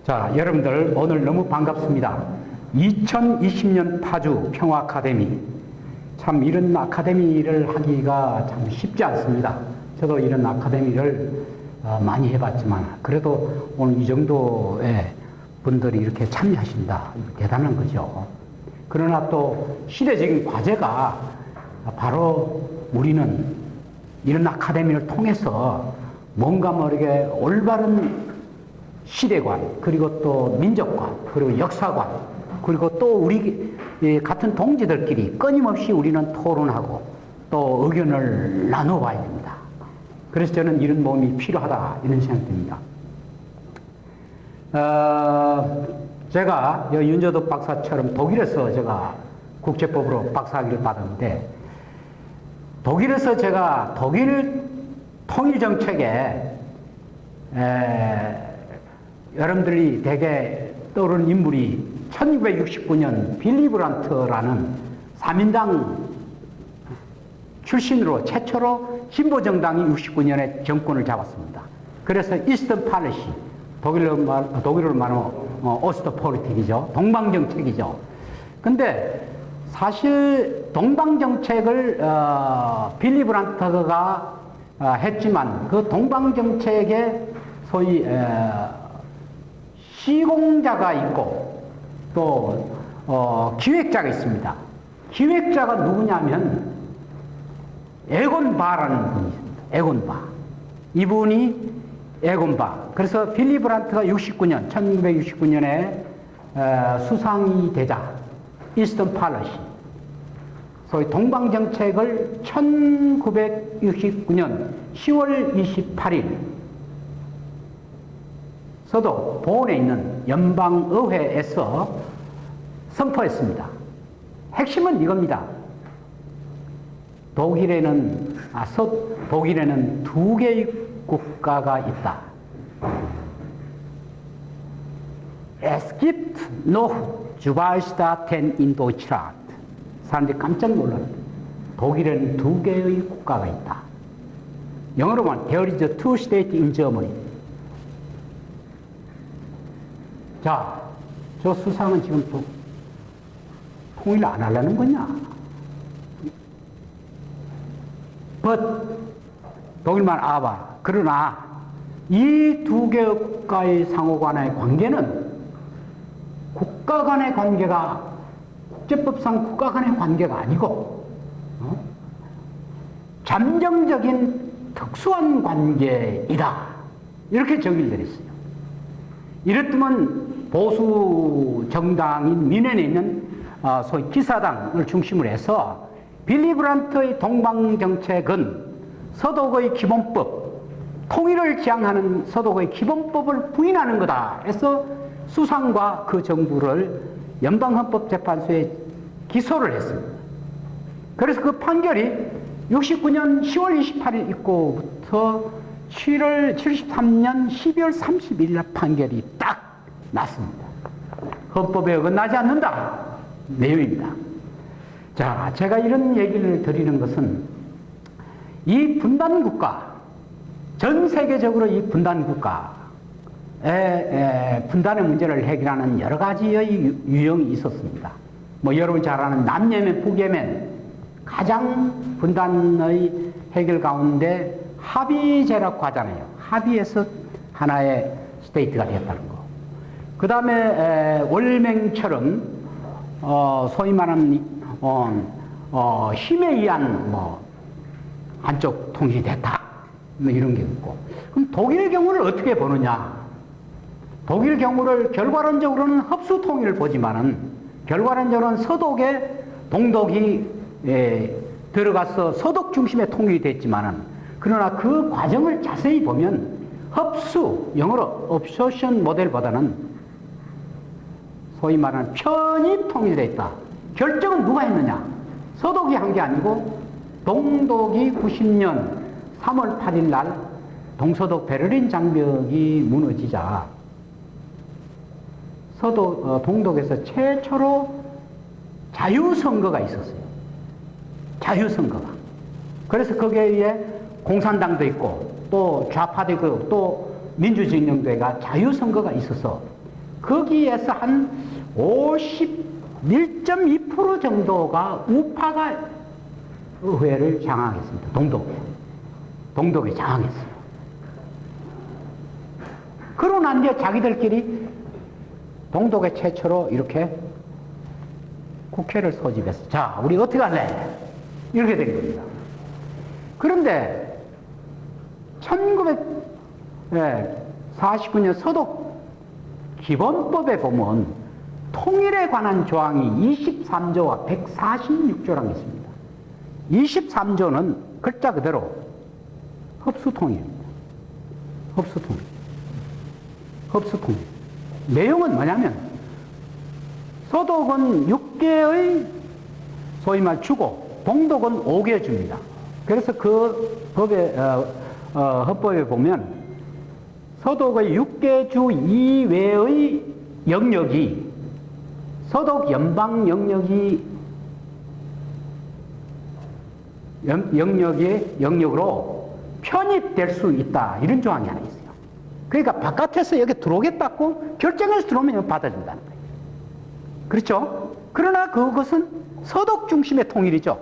자, 여러분들 오늘 너무 반갑습니다. 2020년 파주 평화 아카데미. 참 이런 아카데미를 하기가 참 쉽지 않습니다. 저도 이런 아카데미를 많이 해봤지만 그래도 오늘 이 정도의 분들이 이렇게 참여하신다. 대단한 거죠. 그러나 또 시대적인 과제가 바로 우리는 이런 아카데미를 통해서 뭔가 모르게 올바른 시대관, 그리고 또 민족관, 그리고 역사관, 그리고 또 우리 같은 동지들끼리 끊임없이 우리는 토론하고 또 의견을 나눠봐야 됩니다. 그래서 저는 이런 모임이 필요하다 이런 생각이 듭니다. 제가 윤저덕 박사처럼 독일에서 제가 국제법으로 박사학위를 받았는데, 독일에서 제가 독일 통일정책에 여러분들이 대개 떠오르는 인물이 1969년 빌리 브란트라는 3인당 출신으로 최초로 진보정당이 69년에 정권을 잡았습니다. 그래서 이스턴 팔레시, 독일어로 말하면 오스트폴리틱이죠. 동방정책이죠. 근데 사실 동방정책을 빌리 브란트가 했지만 그 동방정책에 소위 시공자가 있고 또 기획자가 있습니다. 기획자가 누구냐면 에곤 바라는 분이 있습니다. 에곤 바. 이분이 에곤 바. 그래서 빌리 브란트가 1969년에 수상이 되자 이스턴 팔러시, 소위 동방정책을 1969년 10월 28일 서도 보온에 있는 연방의회에서 선포했습니다. 핵심은 이겁니다. 독일에는 두 개의 국가가 있다. Es gibt noch zwei Staaten in Deutschland. 사람들이 깜짝 놀랐어요. 독일에는 두 개의 국가가 있다. 영어로 말하면 There is a two state in Germany. 자, 저 수상은 지금 통일 안 하려는 거냐? But, 독일말 아바. 그러나, 이 두 개의 국가의 상호 간의 관계는 국가 간의 관계가, 국제법상 국가 간의 관계가 아니고, 잠정적인 특수한 관계이다. 이렇게 정의를 내렸어요. 이랬더면 보수 정당인 민연에 있는 소위 기사당을 중심으로 해서 빌리 브란트의 동방정책은 서독의 기본법, 통일을 지향하는 서독의 기본법을 부인하는 거다 해서 수상과 그 정부를 연방헌법재판소에 기소를 했습니다. 그래서 그 판결이 69년 10월 28일 있고부터 73년 12월 31일 날 판결이 딱 났습니다. 헌법에 어긋나지 않는다 내용입니다. 자, 제가 이런 얘기를 드리는 것은 이 분단국가, 전 세계적으로 이 분단국가의 분단의 문제를 해결하는 여러 가지의 유형이 있었습니다. 뭐 여러분 잘 아는 남예멘, 북예멘, 가장 분단의 해결 가운데 합의제라고 하잖아요. 합의해서 하나의 스테이트가 됐다는 거. 그 다음에 월맹처럼 소위 말하는 힘에 의한 한쪽 통일이 됐다. 뭐 이런 게 있고. 그럼 독일의 경우를 어떻게 보느냐? 독일 경우를 결과론적으로는 흡수 통일을 보지만은 결과론적으로는 서독에 동독이 들어가서 서독 중심의 통일이 됐지만은, 그러나 그 과정을 자세히 보면 흡수, 영어로 absorption 모델보다는 소위 말하는 편입 통일이 됐다. 결정은 누가 했느냐? 서독이 한 게 아니고 동독이 90년 3월 8일 날 동서독 베를린 장벽이 무너지자 동독에서 최초로 자유선거가 있었어요. 자유선거가. 그래서 거기에 공산당도 있고 또 좌파도 있고 또 민주진영대가 자유선거가 있어서 거기에서 한 51.2% 정도가 우파가 의회를 장악했습니다. 동독이 장악했어요. 그러고 난 뒤에 자기들끼리 동독의 최초로 이렇게 국회를 소집해서 자, 우리 어떻게 할래? 이렇게 된 겁니다. 그런데 1949년 서독 기본법에 보면 통일에 관한 조항이 23조와 146조라는 게 있습니다. 23조는 글자 그대로 흡수통일입니다. 흡수통일. 내용은 뭐냐면 서독은 6개의 소위 말 주고 동독은 5개 줍니다. 그래서 그 법에 헌법에 보면 서독의 6개 주 이외의 영역이 서독 연방 영역으로 편입될 수 있다. 이런 조항이 하나 있어요. 그러니까 바깥에서 여기 들어오겠다고 결정해서 들어오면 받아준다는 거예요. 그렇죠? 그러나 그것은 서독 중심의 통일이죠.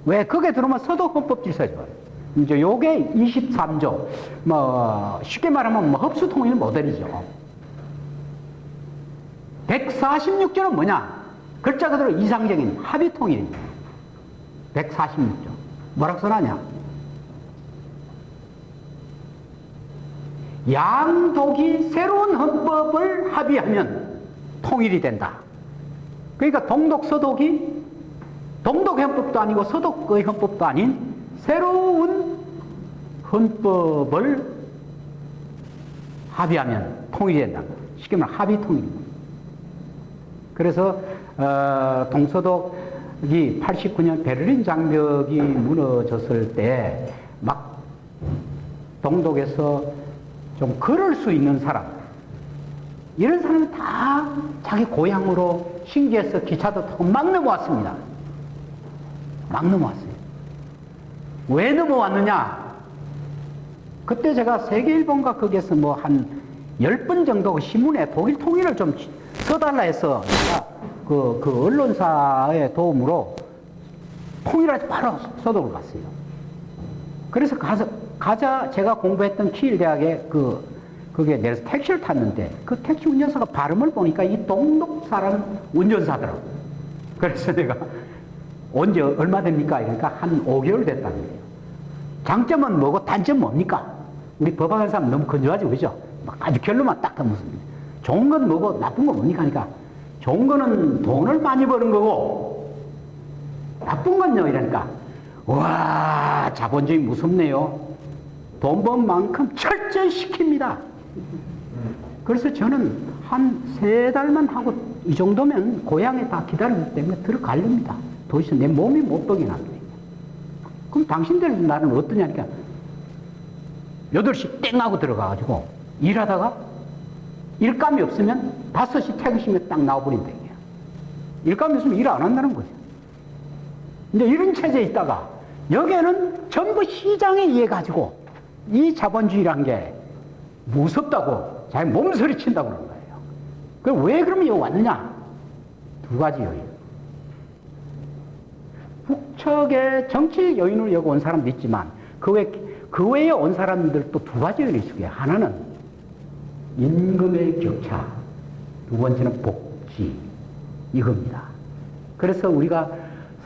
왜? 거기에 들어오면 서독 헌법 질서죠. 이제 요게 23조. 쉽게 말하면 흡수 통일 모델이죠. 146조는 뭐냐? 글자 그대로 이상적인 합의 통일입니다. 146조. 뭐라고 써놨냐? 양독이 새로운 헌법을 합의하면 통일이 된다. 그러니까 동독 서독이 동독 헌법도 아니고 서독의 헌법도 아닌 새로운 헌법을 합의하면 통일이 된다. 쉽게 말하면 합의 통일입니다. 그래서 동서독이 89년 베를린 장벽이 무너졌을 때 막 동독에서 좀 걸을 수 있는 사람, 이런 사람은 다 자기 고향으로 신기해서 기차도 타고 막 넘어왔습니다. 막 넘어왔어요. 왜 넘어왔느냐? 그때 제가 세계일본과 거기에서 뭐 한 10번 정도 신문에 독일 통일을 좀 써달라 해서 제가 그 언론사의 도움으로 통일해서 바로 서독을 갔어요. 그래서 가자 제가 공부했던 키일 대학에 거기에 내려서 택시를 탔는데 그 택시 운전사가 발음을 보니까 이 동독 사람 운전사더라고요. 그래서 내가 언제 얼마 됩니까? 이러니까 한 5개월 됐다는 거예요. 장점은 뭐고 단점은 뭡니까? 우리 법학하는 사람 너무 건조하죠, 그죠? 막 아주 결론만 딱 담았습니다. 좋은 건 뭐고 나쁜 건 뭡니까? 그러니까 좋은 거는 돈을 많이 버는 거고 나쁜 건요 이러니까 와 자본주의 무섭네요. 돈 번 만큼 철저히 시킵니다. 그래서 저는 한 3달만 하고 이 정도면 고향에 다 기다리기 때문에 들어가렵니다. 도대체 내 몸이 못 버게 납니다. 그럼 당신들 나는 어떠냐니까 8시 땡 하고 들어가가지고 일하다가 일감이 없으면 5시 퇴근시면 딱 나와버린다. 일감이 없으면 일 안 한다는 거죠. 이제 이런 체제에 있다가 여기에는 전부 시장에 의해 가지고 이 자본주의란 게 무섭다고 자기 몸서리 친다고 그러는 거예요. 그럼 왜 그러면 여기 왔느냐? 2가지 요인. 북측의 정치 요인을 여기 온 사람도 있지만 그 외에 온 사람들도 2가지 요인이 있어요. 하나는 임금의 격차, 2번째는 복지, 이겁니다. 그래서 우리가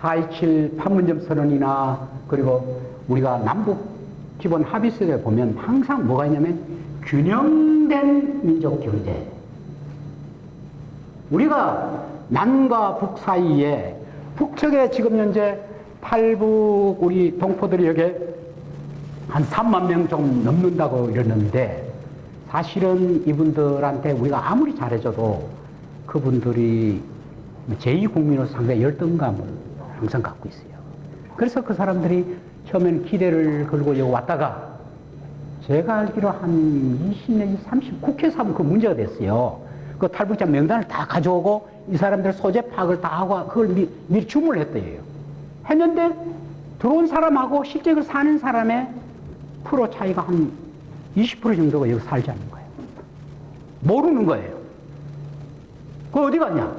4.27 판문점 선언이나 그리고 우리가 남북 기본 합의서에 보면 항상 뭐가 있냐면 균형된 민족 경제. 우리가 남과 북 사이에 북측에 지금 현재 탈북 우리 동포들이 여기 한 3만 명 좀 넘는다고 이러는데 사실은 이분들한테 우리가 아무리 잘해줘도 그분들이 제2국민으로서 상당히 열등감을 항상 갖고 있어요. 그래서 그 사람들이 처음에는 기대를 걸고 여기 왔다가 제가 알기로 한 20년, 30, 국회에서 하면 그 문제가 됐어요. 그 탈북자 명단을 다 가져오고 이 사람들 소재 파악을 다 하고 그걸 미리 주문을 했대요. 했는데 들어온 사람하고 실제 그 사는 사람의 프로 차이가 한 20% 정도가 여기 살지 않는 거예요. 모르는 거예요. 그 어디 갔냐?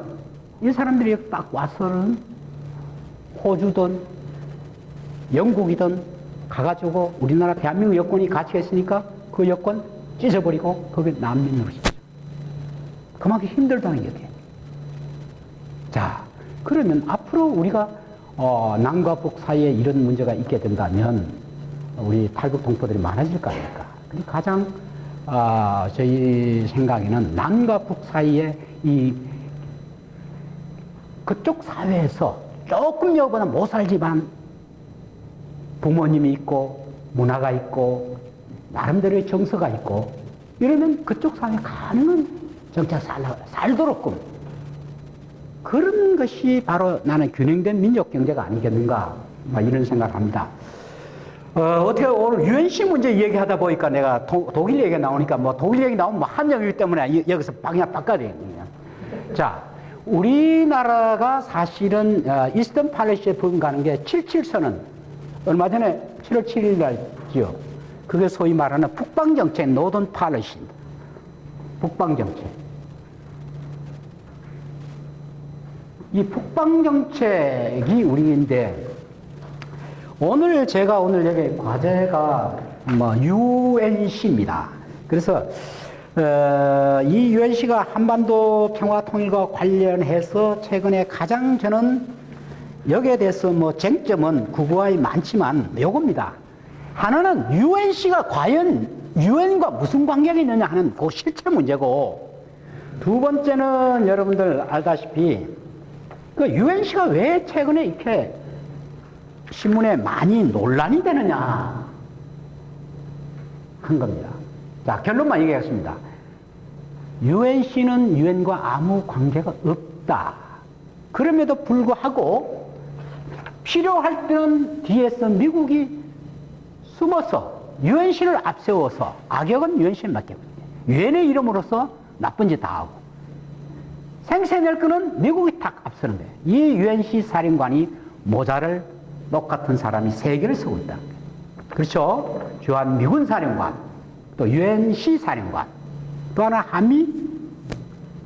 이 사람들이 딱 와서는 호주든 영국이든 가가지고 우리나라 대한민국 여권이 같이 했으니까 그 여권 찢어버리고 거기 난민으로 시죠. 그만큼 힘들다는 얘기예요. 자, 그러면 앞으로 우리가 남과 북 사이에 이런 문제가 있게 된다면 우리 탈북 동포들이 많아질 거 아닙니까? 근데 가장 저희 생각에는 남과 북 사이에 이 그쪽 사회에서 조금 여보다 못 살지만 부모님이 있고 문화가 있고 나름대로의 정서가 있고 이러면 그쪽 사회에 가능한 정착 살도록끔 그런 것이 바로 나는 균형된 민족 경제가 아니겠는가 이런 생각을 합니다. 어떻게 오늘 유엔시 문제 얘기하다 보니까 내가 독일 얘기가 나오니까 뭐 독일 얘기 나오면 뭐 한정이기 때문에 여기서 방향 바꿔야 되겠네요. 자, 우리나라가 사실은 이스턴 팔레시에 부응가는 게 77선언 얼마 전에 7월 7일 날지요. 그게 소위 말하는 북방정책 노던 팔레시입니다. 북방정책. 이 북방정책이 우리인데 오늘 제가 여기 과제가 UNC입니다. 그래서 이 UNC가 한반도 평화 통일과 관련해서 최근에 가장 저는 여기에 대해서 쟁점은 구구하이 많지만 요겁니다. 하나는 UNC가 과연 UN과 무슨 관계가 있느냐 하는 그 실체 문제고, 두 번째는 여러분들 알다시피 그 UNC가 왜 최근에 이렇게 신문에 많이 논란이 되느냐 한 겁니다. 자, 결론만 얘기하겠습니다. UNC는 UN과 아무 관계가 없다. 그럼에도 불구하고 필요할 때는 뒤에서 미국이 숨어서 UNC를 앞세워서 악역은 UNC에 맡겼거든요. UN의 이름으로서 나쁜 짓 다 하고 생색낼 거는 미국이 탁 앞서는 거예요. 이 UNC 사령관이 모자를 똑같은 사람이 3개를 쓰고 있다. 그렇죠? 주한 미군 사령관, 또 UNC 사령관, 또 하나 한미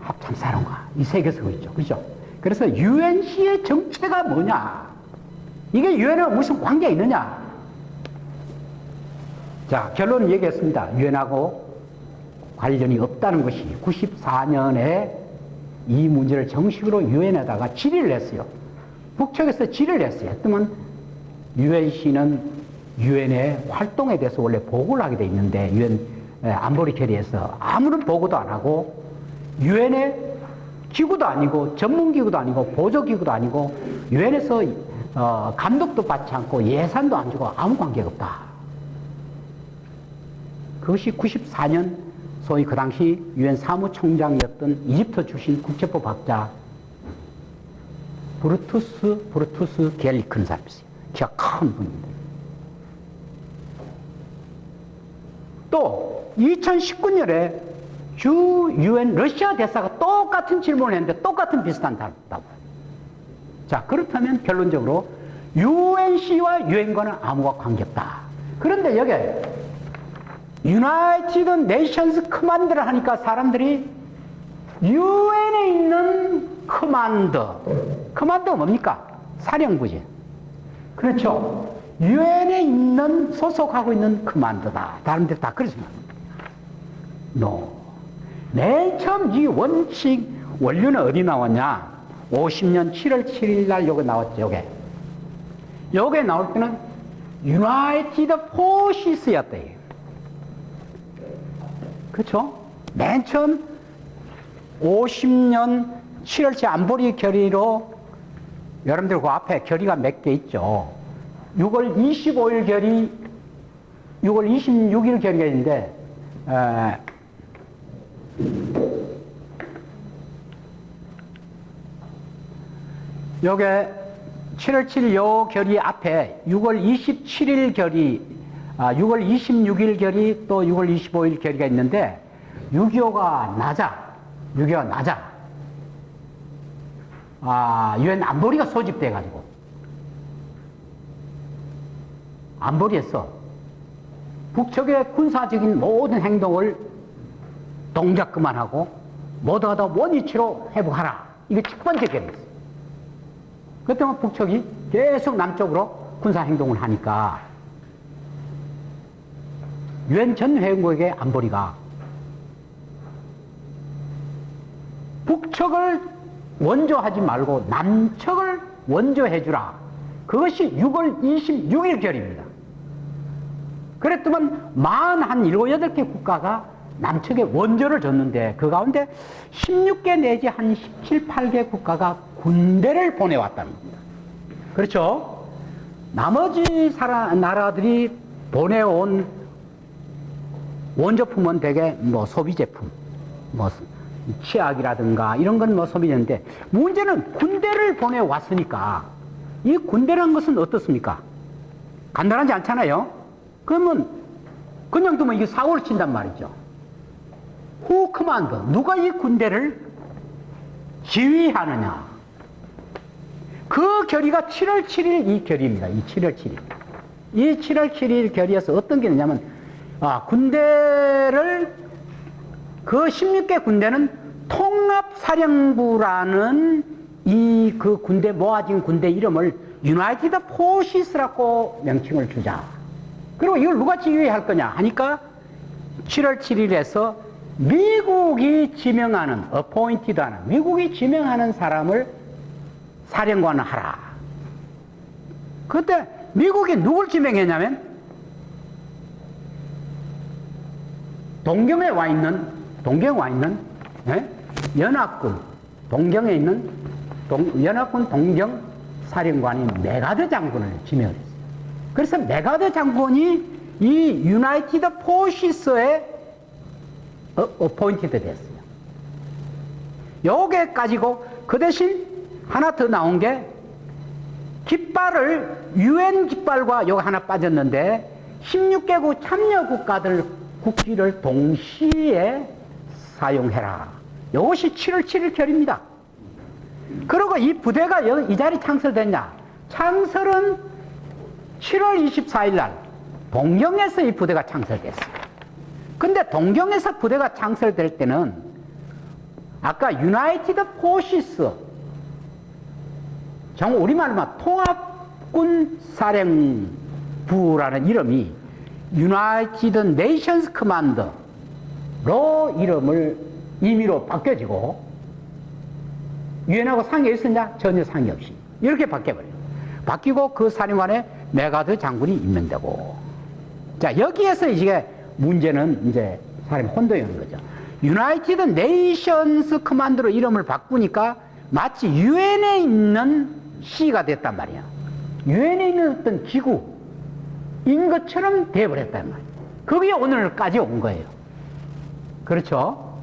합참 사령관, 이 3개 쓰고 있죠. 그렇죠? 그래서 UNC의 정체가 뭐냐? 이게 UN하고 무슨 관계가 있느냐? 자, 결론을 얘기했습니다. UN하고 관련이 없다는 것이 94년에 이 문제를 정식으로 UN에다가 질의를 했어요. 북측에서 질의를 했어요. 했더니 UNC는 UN의 활동에 대해서 원래 보고를 하게 돼 있는데 UN 안보리 결의에서 아무런 보고도 안 하고 UN의 기구도 아니고 전문기구도 아니고 보조기구도 아니고 UN에서 감독도 받지 않고 예산도 안 주고 아무 관계가 없다. 그것이 94년 소위 그 당시 UN 사무총장이었던 이집트 출신 국제법학자 브루투스 갤리큰 사람이었어요. 키가 큰 분인데. 또 2019년에 주 UN 러시아 대사가 똑같은 질문을 했는데 똑같은 비슷한 답을. 자, 그렇다면 결론적으로 UNC와 UN과는 아무와 관계없다. 그런데 여기 유나이티드 네이션스 커만드를 하니까 사람들이 UN에 있는 커만드가 뭡니까? 사령부지. 그렇죠? 유엔에 있는 소속하고 있는 커만드다. 다른 데 다 그렇습니다. No. 맨 처음 이 원칙 원료는 어디 나왔냐? 50년 7월 7일 날 요거 나왔죠. 요게 나올 때는 유나이티드 포시스였대요. 그렇죠? 맨 처음 50년 7월치 안보리 결의로 여러분들 그 앞에 결의가 몇 개 있죠. 6월 25일 결의, 6월 26일 결의가 있는데 요게 7월 7일 요 결의 앞에 6월 27일 결의, 6월 26일 결의 또 6월 25일 결의가 있는데 6.25가 낮아. 유엔 안보리가 소집돼가지고 안보리에서 북측의 군사적인 모든 행동을 동작 그만하고 모두가 다 원위치로 회복하라. 이게 첫 번째 결의였어요. 그때만 북측이 계속 남쪽으로 군사행동을 하니까 유엔 전 회원국의 안보리가 북측을 원조하지 말고 남측을 원조해주라. 그것이 6월 26일 결의입니다. 그랬더만 한 7, 8개 국가가 남측에 원조를 줬는데 그 가운데 16개 내지 한 17, 8개 국가가 군대를 보내왔다는 겁니다. 그렇죠? 나머지 나라들이 보내온 원조품은 대개 소비제품, 치약이라든가 이런 건 소비제인데 문제는 군대를 보내왔으니까 이 군대라는 것은 어떻습니까? 간단하지 않잖아요? 그러면 그냥 두면 이게 사고를 친단 말이죠. 후 커맨더, 누가 이 군대를 지휘하느냐. 그 결의가 7월 7일 이 결의입니다. 이 7월 7일. 이 7월 7일 결의에서 어떤 게 있냐면, 군대를, 그 16개 군대는 통합사령부라는 그 군대, 모아진 군대 이름을 유나이티드 포시스라고 명칭을 주자. 그리고 이걸 누가 지휘할 거냐 하니까 7월 7일에서 미국이 지명하는, appointed 하는, 미국이 지명하는 사람을 사령관을 하라. 그때 미국이 누굴 지명했냐면 동경에 와 있는 연합군, 동경에 있는 연합군 동경 사령관인 메가드 장군을 지명을 했어요. 그래서 메가드 장군이 이 유나이티드 포시스에 어포인티드 됐어요. 요게 가지고 그 대신 하나 더 나온 게 깃발을 유엔 깃발과 요거 하나 빠졌는데 16개국 참여 국가들 국기를 동시에 사용해라. 이것이 7월 7일 결의입니다. 그리고 이 부대가 이 자리 창설됐냐? 창설은 7월 24일 날 동경에서 이 부대가 창설됐어요. 근데 동경에서 부대가 창설될 때는 아까 유나이티드 포시스, 정말 우리말로 통합군 사령부라는 이름이 유나이티드 네이션스 커만더로 이름을 임의로 바뀌어지고 유엔하고 상의 있었냐? 전혀 상의 없이 이렇게 바뀌어버려요. 바뀌고 그 사령관에 메가드 장군이 임명되고, 자 여기에서 이게 문제는 이제 사람이 혼동이 오는 거죠. 유나이티드 네이션스 커만드로 이름을 바꾸니까 마치 유엔에 있는 시가 됐단 말이야. 유엔에 있는 어떤 기구인 것처럼 돼버렸단 말이야. 그게 오늘까지 온 거예요. 그렇죠?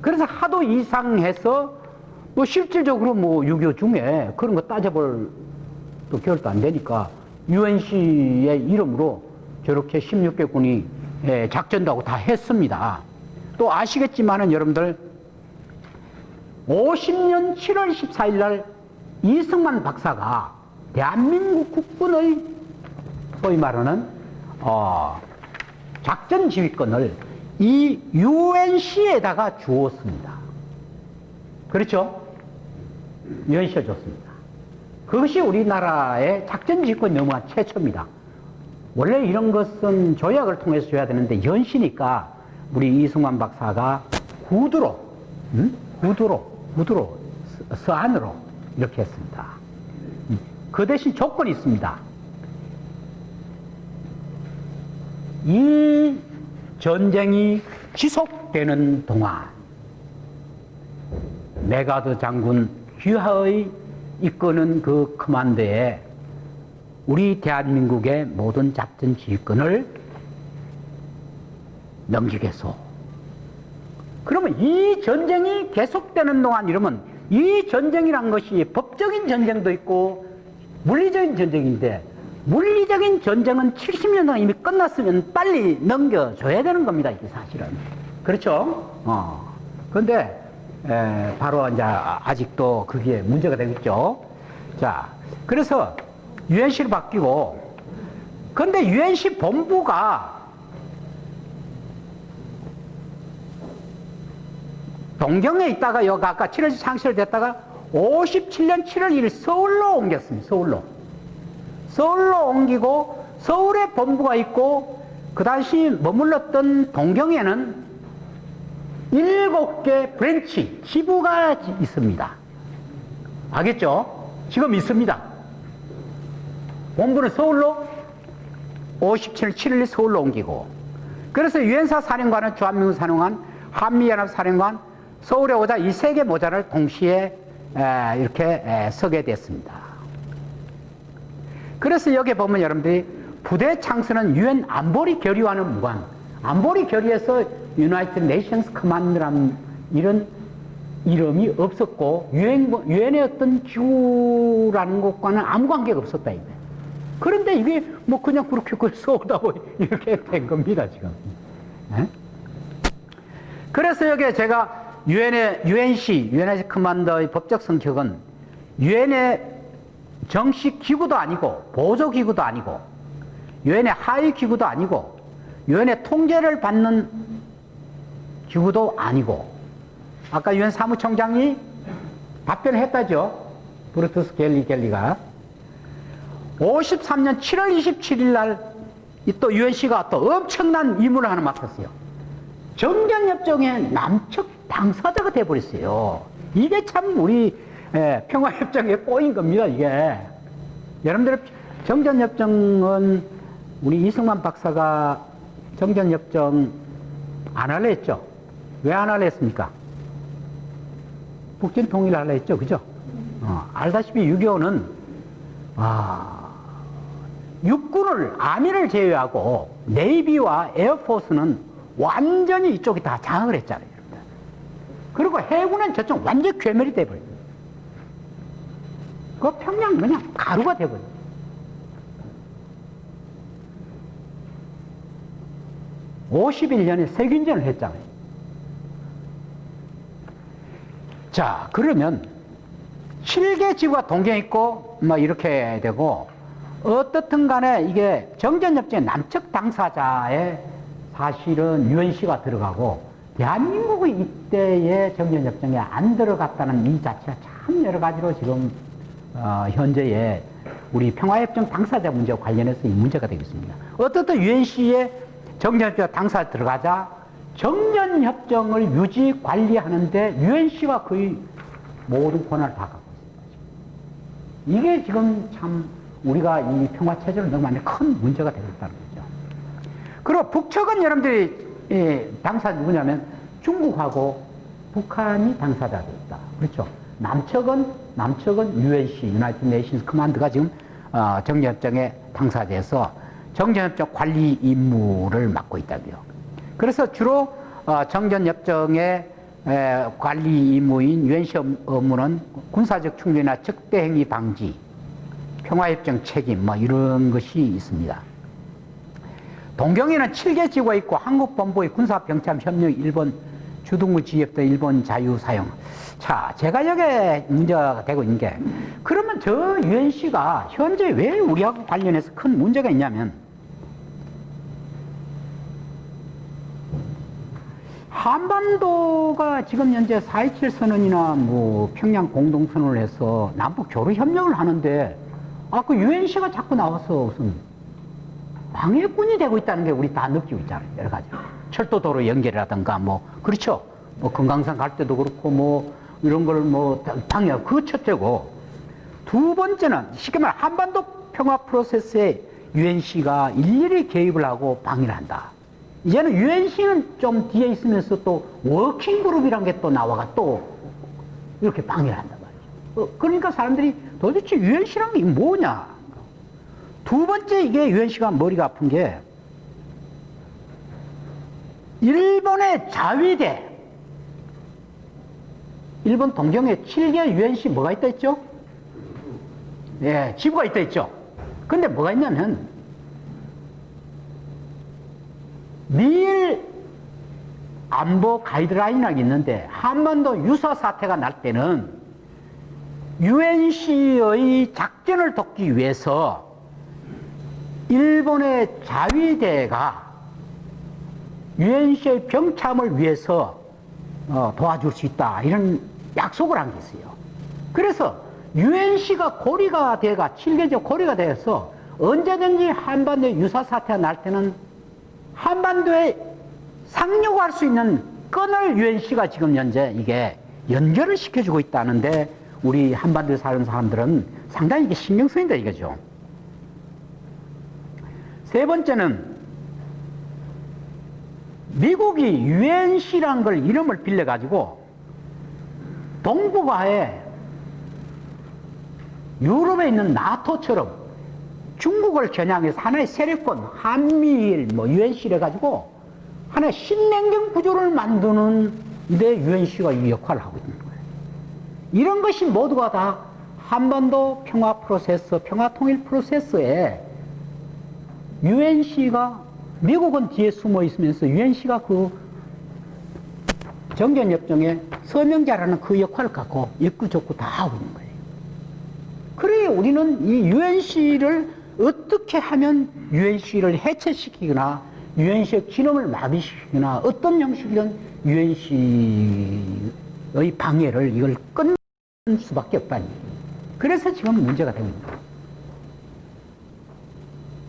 그래서 하도 이상해서 실질적으로 6.25 중에 그런 거 따져볼 또 겨를도 안 되니까 UNC의 이름으로 저렇게 16개군이 작전도 하고 다 했습니다. 또 아시겠지만은 여러분들 50년 7월 14일 날 이승만 박사가 대한민국 국군의 소위 말하는 작전 지휘권을 이 UNC에다가 주었습니다. 그렇죠? UNC에 줬습니다. 그것이 우리나라의 작전 지휘권이 넘어간 최초입니다. 원래 이런 것은 조약을 통해서 줘야 되는데 연시니까 우리 이승만 박사가 구두로 서안으로 이렇게 했습니다. 그 대신 조건이 있습니다. 이 전쟁이 지속되는 동안 메가드 장군 휘하의 이끄는 그 커만드에 우리 대한민국의 모든 작전 지휘권을 넘기겠소. 그러면 이 전쟁이 계속되는 동안 이러면 이 전쟁이란 것이 법적인 전쟁도 있고 물리적인 전쟁인데, 물리적인 전쟁은 70년 동안 이미 끝났으면 빨리 넘겨줘야 되는 겁니다, 이게 사실은. 그렇죠? 그런데 바로 이제 아직도 그게 문제가 되겠죠. 자, 그래서 UNC를 바뀌고, 근데 UNC 본부가 동경에 있다가 여기 아까 7월 창설됐다가 57년 7월 1일 서울로 옮겼습니다. 서울로 옮기고 서울에 본부가 있고 그 당시 머물렀던 동경에는 7개 브랜치, 지부가 있습니다. 알겠죠? 지금 있습니다. 본부는 서울로 57년 7일 서울로 옮기고 그래서 유엔사 사령관은 주한미군 사령관, 한미연합 사령관, 서울에 오자 이 세 개 모자를 동시에 이렇게 서게 됐습니다. 그래서 여기 보면 여러분들이 부대 창설은 유엔 안보리 결의와는 무관, 안보리 결의에서 유나이티드 네이션스 커만드라는 이런 이름이 없었고 유엔의 어떤 기구라는 것과는 아무 관계가 없었다 이거예요. 그런데 이게 뭐 그냥 그렇게 써오다 보니 이렇게 된 겁니다 지금. 네? 그래서 여기 제가 UNC, 유엔의 커만더의 법적 성격은 유엔의 정식 기구도 아니고 보조 기구도 아니고 유엔의 하위 기구도 아니고 유엔의 통제를 받는 기구도 아니고 아까 유엔 사무총장이 답변을 했다죠. 브루투스 갤리가 53년 7월 27일 날 또 UNC가 또 엄청난 임무를 하나 맡았어요. 정전협정의 남측 당사자가 돼버렸어요. 이게 참 우리 평화협정에 꼬인 겁니다. 이게 여러분들 정전협정은 우리 이승만 박사가 정전협정 안 하려 했죠. 왜 안 하려 했습니까? 북진 통일하려 했죠. 그죠? 알다시피 6.25는 육군을 아미를 제외하고 네이비와 에어포스는 완전히 이쪽이 다 장악을 했잖아요. 그리고 해군은 저쪽 완전히 괴멸이 돼버려요. 그 평양 그냥 가루가 돼버려요. (51년에) 세균전을 했잖아요. 자, 그러면 7개 지구가 동경에 있고 뭐 이렇게 되고 어떻든 간에 이게 정전협정의 남측 당사자의 사실은 UNC가 들어가고 대한민국의 이때의 정전협정에 안 들어갔다는 이 자체가 참 여러 가지로 지금 현재의 우리 평화협정 당사자 문제와 관련해서 이 문제가 되겠습니다. 어떻든 UNC의 정전협정 당사자 들어가자 정전협정을 유지 관리하는데 UNC가 거의 모든 권한을 다 갖고 있습니다. 이게 지금 참 우리가 이 평화체제를 너무 많이 큰 문제가 되고 있다는 거죠. 그리고 북측은 여러분들이 당사자 누구냐면 중국하고 북한이 당사자가 있다. 그렇죠. 남측은 UNC, 유나이티드 네이션스 커만드가 지금 정전협정의 당사자에서 정전협정 관리 임무를 맡고 있다고요. 그래서 주로 정전협정의 관리 임무인 UNC 업무는 군사적 충돌이나 적대행위 방지, 평화협정 책임 뭐 이런 것이 있습니다. 동경에는 7개 지구가 있고 한국본부의 군사병참 협력 일본 주둔구 지역도 일본 자유사용. 자, 제가 여기에 문제가 되고 있는 게 그러면 저 UNC가 현재 왜 우리하고 관련해서 큰 문제가 있냐면 한반도가 지금 현재 4.27 선언이나 뭐 평양 공동선언을 해서 남북 교류 협력을 하는데 그 UNC가 자꾸 나와서 무슨 방해꾼이 되고 있다는 게 우리 다 느끼고 있잖아요. 여러 가지. 철도도로 연결이라든가 뭐 그렇죠. 뭐 금강산 갈 때도 그렇고 뭐 이런 걸 뭐 방해. 그 첫째고 두 번째는 쉽게 말해 한반도 평화 프로세스에 UNC가 일일이 개입을 하고 방해를 한다. 이제는 UNC는 좀 뒤에 있으면서 또 워킹 그룹이란 게 또 나와가 또 이렇게 방해를 한단 말이죠. 그러니까 사람들이 도대체 UNC란 게 뭐냐. 두 번째 이게 UNC가 머리가 아픈 게 일본의 자위대, 일본 동경에 7개 UNC 뭐가 있다 했죠? 예, 지부가 있다 했죠. 근데 뭐가 있냐면 미일 안보 가이드라인이라는 게 있는데 한반도 유사 사태가 날 때는 UNC의 작전을 돕기 위해서 일본의 자위대가 UNC의 병참을 위해서 도와줄 수 있다. 이런 약속을 한 게 있어요. 그래서 UNC가 고리가 돼가, 7개조 고리가 돼서 언제든지 한반도에 유사사태가 날 때는 한반도에 상륙할 수 있는 끈을 UNC가 지금 현재 이게 연결을 시켜주고 있다는데 우리 한반도에 사는 사람들은 상당히 이게 신경 쓰인다 이거죠. 세 번째는 미국이 UNC라는 걸 이름을 빌려가지고 동북아에 유럽에 있는 나토처럼 중국을 겨냥해서 하나의 세력권, 한미일, UNC를 해가지고 하나의 신냉전 구조를 만드는 데 UNC가 이 역할을 하고 있는 거예요. 이런 것이 모두가 다 한반도 평화 프로세스, 평화 통일 프로세스에 UNC가, 미국은 뒤에 숨어 있으면서 UNC가 그 정전협정의 서명자라는 그 역할을 갖고 입구적구 다 하고 있는 거예요. 그래 우리는 이 UNC를 어떻게 하면 UNC를 해체시키거나 UNC의 기능을 마비시키거나 어떤 형식이든 UNC의 방해를 이걸 끊는 수밖에 없다니. 그래서 지금 문제가 되고 있는 거예요.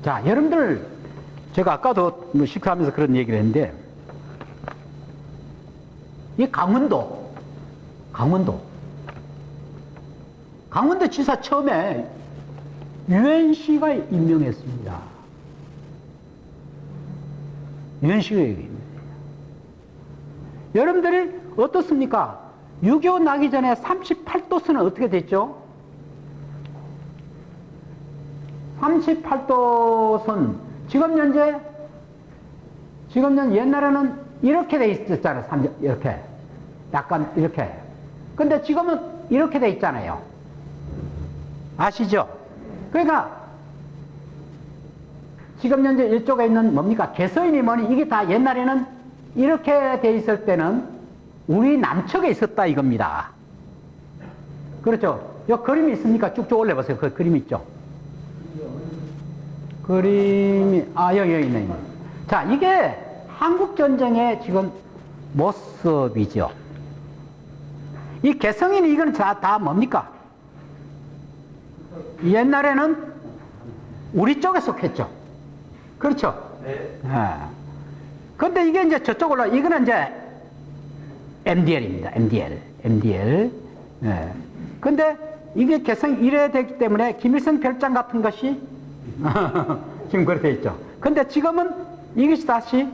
자, 여러분들 제가 아까도 식사하면서 그런 얘기를 했는데 이 강원도 지사 처음에 UNC가 임명했습니다. UNC가 임명했어요. 여러분들이 어떻습니까? 6.25 나기 전에 38도선은 어떻게 됐죠? 38도선 지금 현재 옛날에는 이렇게 돼 있었잖아요. 이렇게 약간 이렇게. 근데 지금은 이렇게 돼 있잖아요. 아시죠? 그러니까 지금 현재 이쪽에 있는 뭡니까? 개서인이 뭐니? 이게 다 옛날에는 이렇게 돼 있을 때는 우리 남측에 있었다 이겁니다. 그렇죠? 요 그림이 있습니까? 쭉쭉 올려보세요. 그 그림 있죠? 그림이 여기 있네. 자, 이게 한국전쟁의 지금 모습이죠. 이 개성인이 이건 다 뭡니까? 옛날에는 우리 쪽에 속했죠. 그렇죠? 네. 근데 이게 이제 저쪽 올라, 이거는 이제 MDL입니다. MDL. 네. 근데 이게 개성 이래 되기 때문에 김일성 별장 같은 것이 지금 그렇게 돼 있죠. 근데 지금은 이것이 다시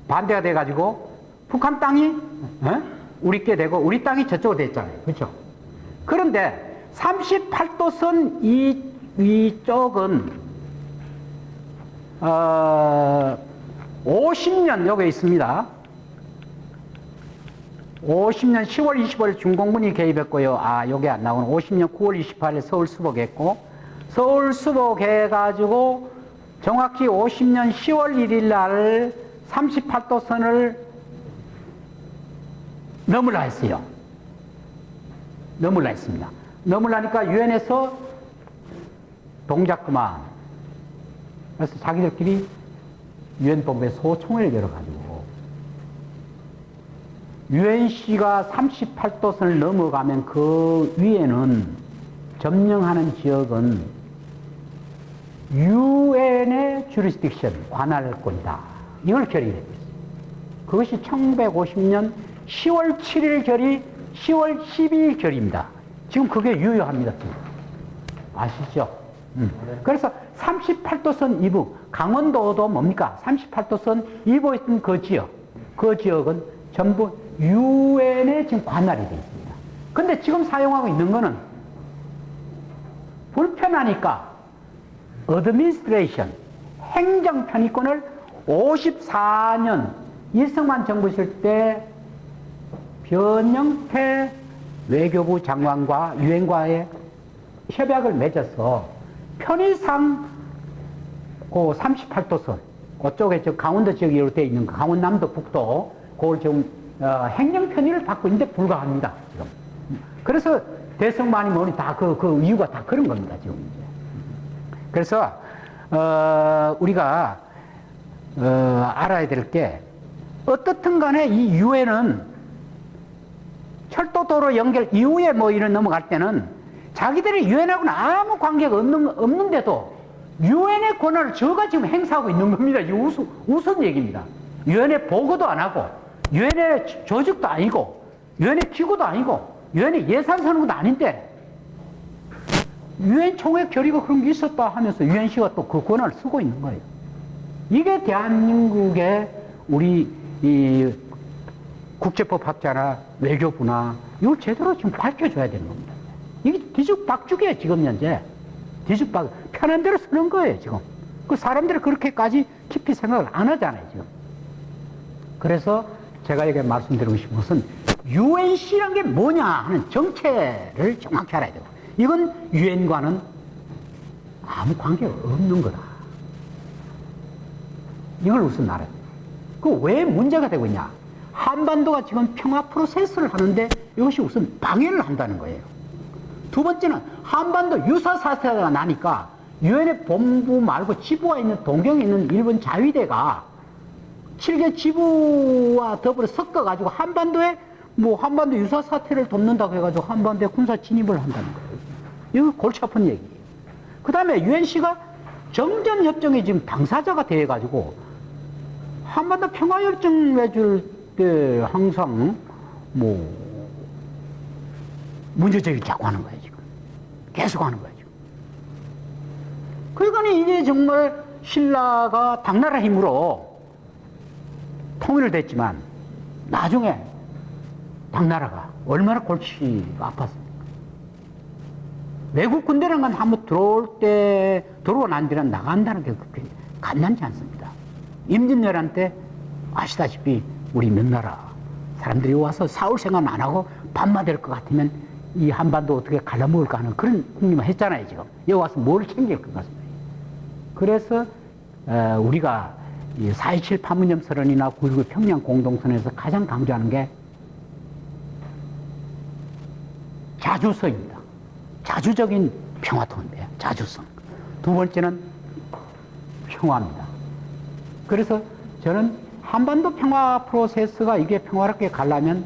반대가 돼가지고 북한 땅이 우리께 되고 우리 땅이 저쪽으로 돼 있잖아요. 그렇죠? 그런데 38도선 이쪽은 50년 여기 있습니다. 50년 10월 25일 중공군이 개입했고요. 여기 안 나오는 50년 9월 28일 서울 수복했고, 서울 수복해가지고 정확히 50년 10월 1일 날 38도선을 넘으려 했어요. 넘으려 했습니다. 넘으려니까 유엔에서 동작 그만. 그래서 자기들끼리 유엔 본부에 소총회를 열어가지고 UNC가 38도선을 넘어가면 그 위에는 점령하는 지역은 유엔의 주리스딕션, 관할권이다. 이걸 결의했어요. 그것이 1950년 10월 7일 결의, 10월 12일 결의입니다. 지금 그게 유효합니다. 아시죠? 그래서 38도선 이부, 강원도도 뭡니까? 38도선 이부에 있던 그 지역은 전부 유엔의 지금 관할이 되어 있습니다. 근데 지금 사용하고 있는 거는 불편하니까 어드미니스트레이션, 행정 편의권을 54년 이승만 정부 있을 때 변영태 외교부 장관과 유엔과의 협약을 맺어서 편의상 그 38도선 그쪽에 저 강원도 지역이 이렇게 되어 있는 강원남도 북도 그걸 지금 행정 편의를 받고 있는데 불가합니다. 지금. 그래서 대성만이 뭐니 다 그 이유가 다 그런 겁니다. 지금 이제. 그래서 우리가 알아야 될 게 어떻든 간에 이 유엔은 철도도로 연결 이후에 뭐 이런 넘어갈 때는 자기들이 유엔하고는 아무 관계가 없는데도 유엔의 권한을 저가 지금 행사하고 있는 겁니다. 이 우스운 얘기입니다. 유엔에 보고도 안 하고, 유엔의 조직도 아니고, 유엔의 기구도 아니고, 유엔의 예산 서는 것도 아닌데, 유엔 총회 결의가 그런 게 있었다 하면서 유엔시가 또 그 권한을 쓰고 있는 거예요. 이게 대한민국의 우리 이 국제법학자나 외교부나 이걸 제대로 지금 밝혀줘야 되는 겁니다. 이게 뒤죽박죽이에요, 지금 현재. 편한 대로 쓰는 거예요, 지금. 그 사람들이 그렇게까지 깊이 생각을 안 하잖아요, 지금. 그래서 제가 여기 말씀드리고 싶은 것은 UNC라는 게 뭐냐 하는 정체를 정확히 알아야 되고, 이건 유엔과는 아무 관계가 없는 거다. 이걸 우선 알아야 돼요. 그 왜 문제가 되고 있냐? 한반도가 지금 평화 프로세스를 하는데 이것이 우선 방해를 한다는 거예요. 두 번째는 한반도 유사 사태가 나니까 유엔의 본부 말고 지부가 있는 동경에 있는 일본 자위대가 7개 지부와 더불어 섞어가지고 한반도에 한반도 유사 사태를 돕는다고 해가지고 한반도에 군사 진입을 한다는 거예요. 이거 골치 아픈 얘기예요. 그 다음에 UNC가 정전협정에 지금 당사자가 돼가지고 한반도 평화협정 맺을 때 항상 문제제기 자꾸 하는 거예요, 지금. 계속 하는 거예요, 지금. 그러니까 이제 정말 신라가 당나라 힘으로 통일을 됐지만 나중에 당나라가 얼마나 골치가 아팠습니까? 외국 군대라는 건 한번 들어오고 난 뒤는 나간다는 게 그렇게 간단치 않습니다. 임진왜란 때 아시다시피 우리 명나라 사람들이 와서 싸울 생각 안 하고 밤마 될 것 같으면 이 한반도 어떻게 갈라먹을까 하는 그런 궁리만 했잖아요, 지금. 여기 와서 뭘 챙길 것 같습니다. 그래서 우리가 4.27 판문점 선언이나 9.19 평양 공동선언에서 가장 강조하는 게 자주성입니다. 자주적인 평화통일이에요. 자주성. 두 번째는 평화입니다. 그래서 저는 한반도 평화 프로세스가 이게 평화롭게 가려면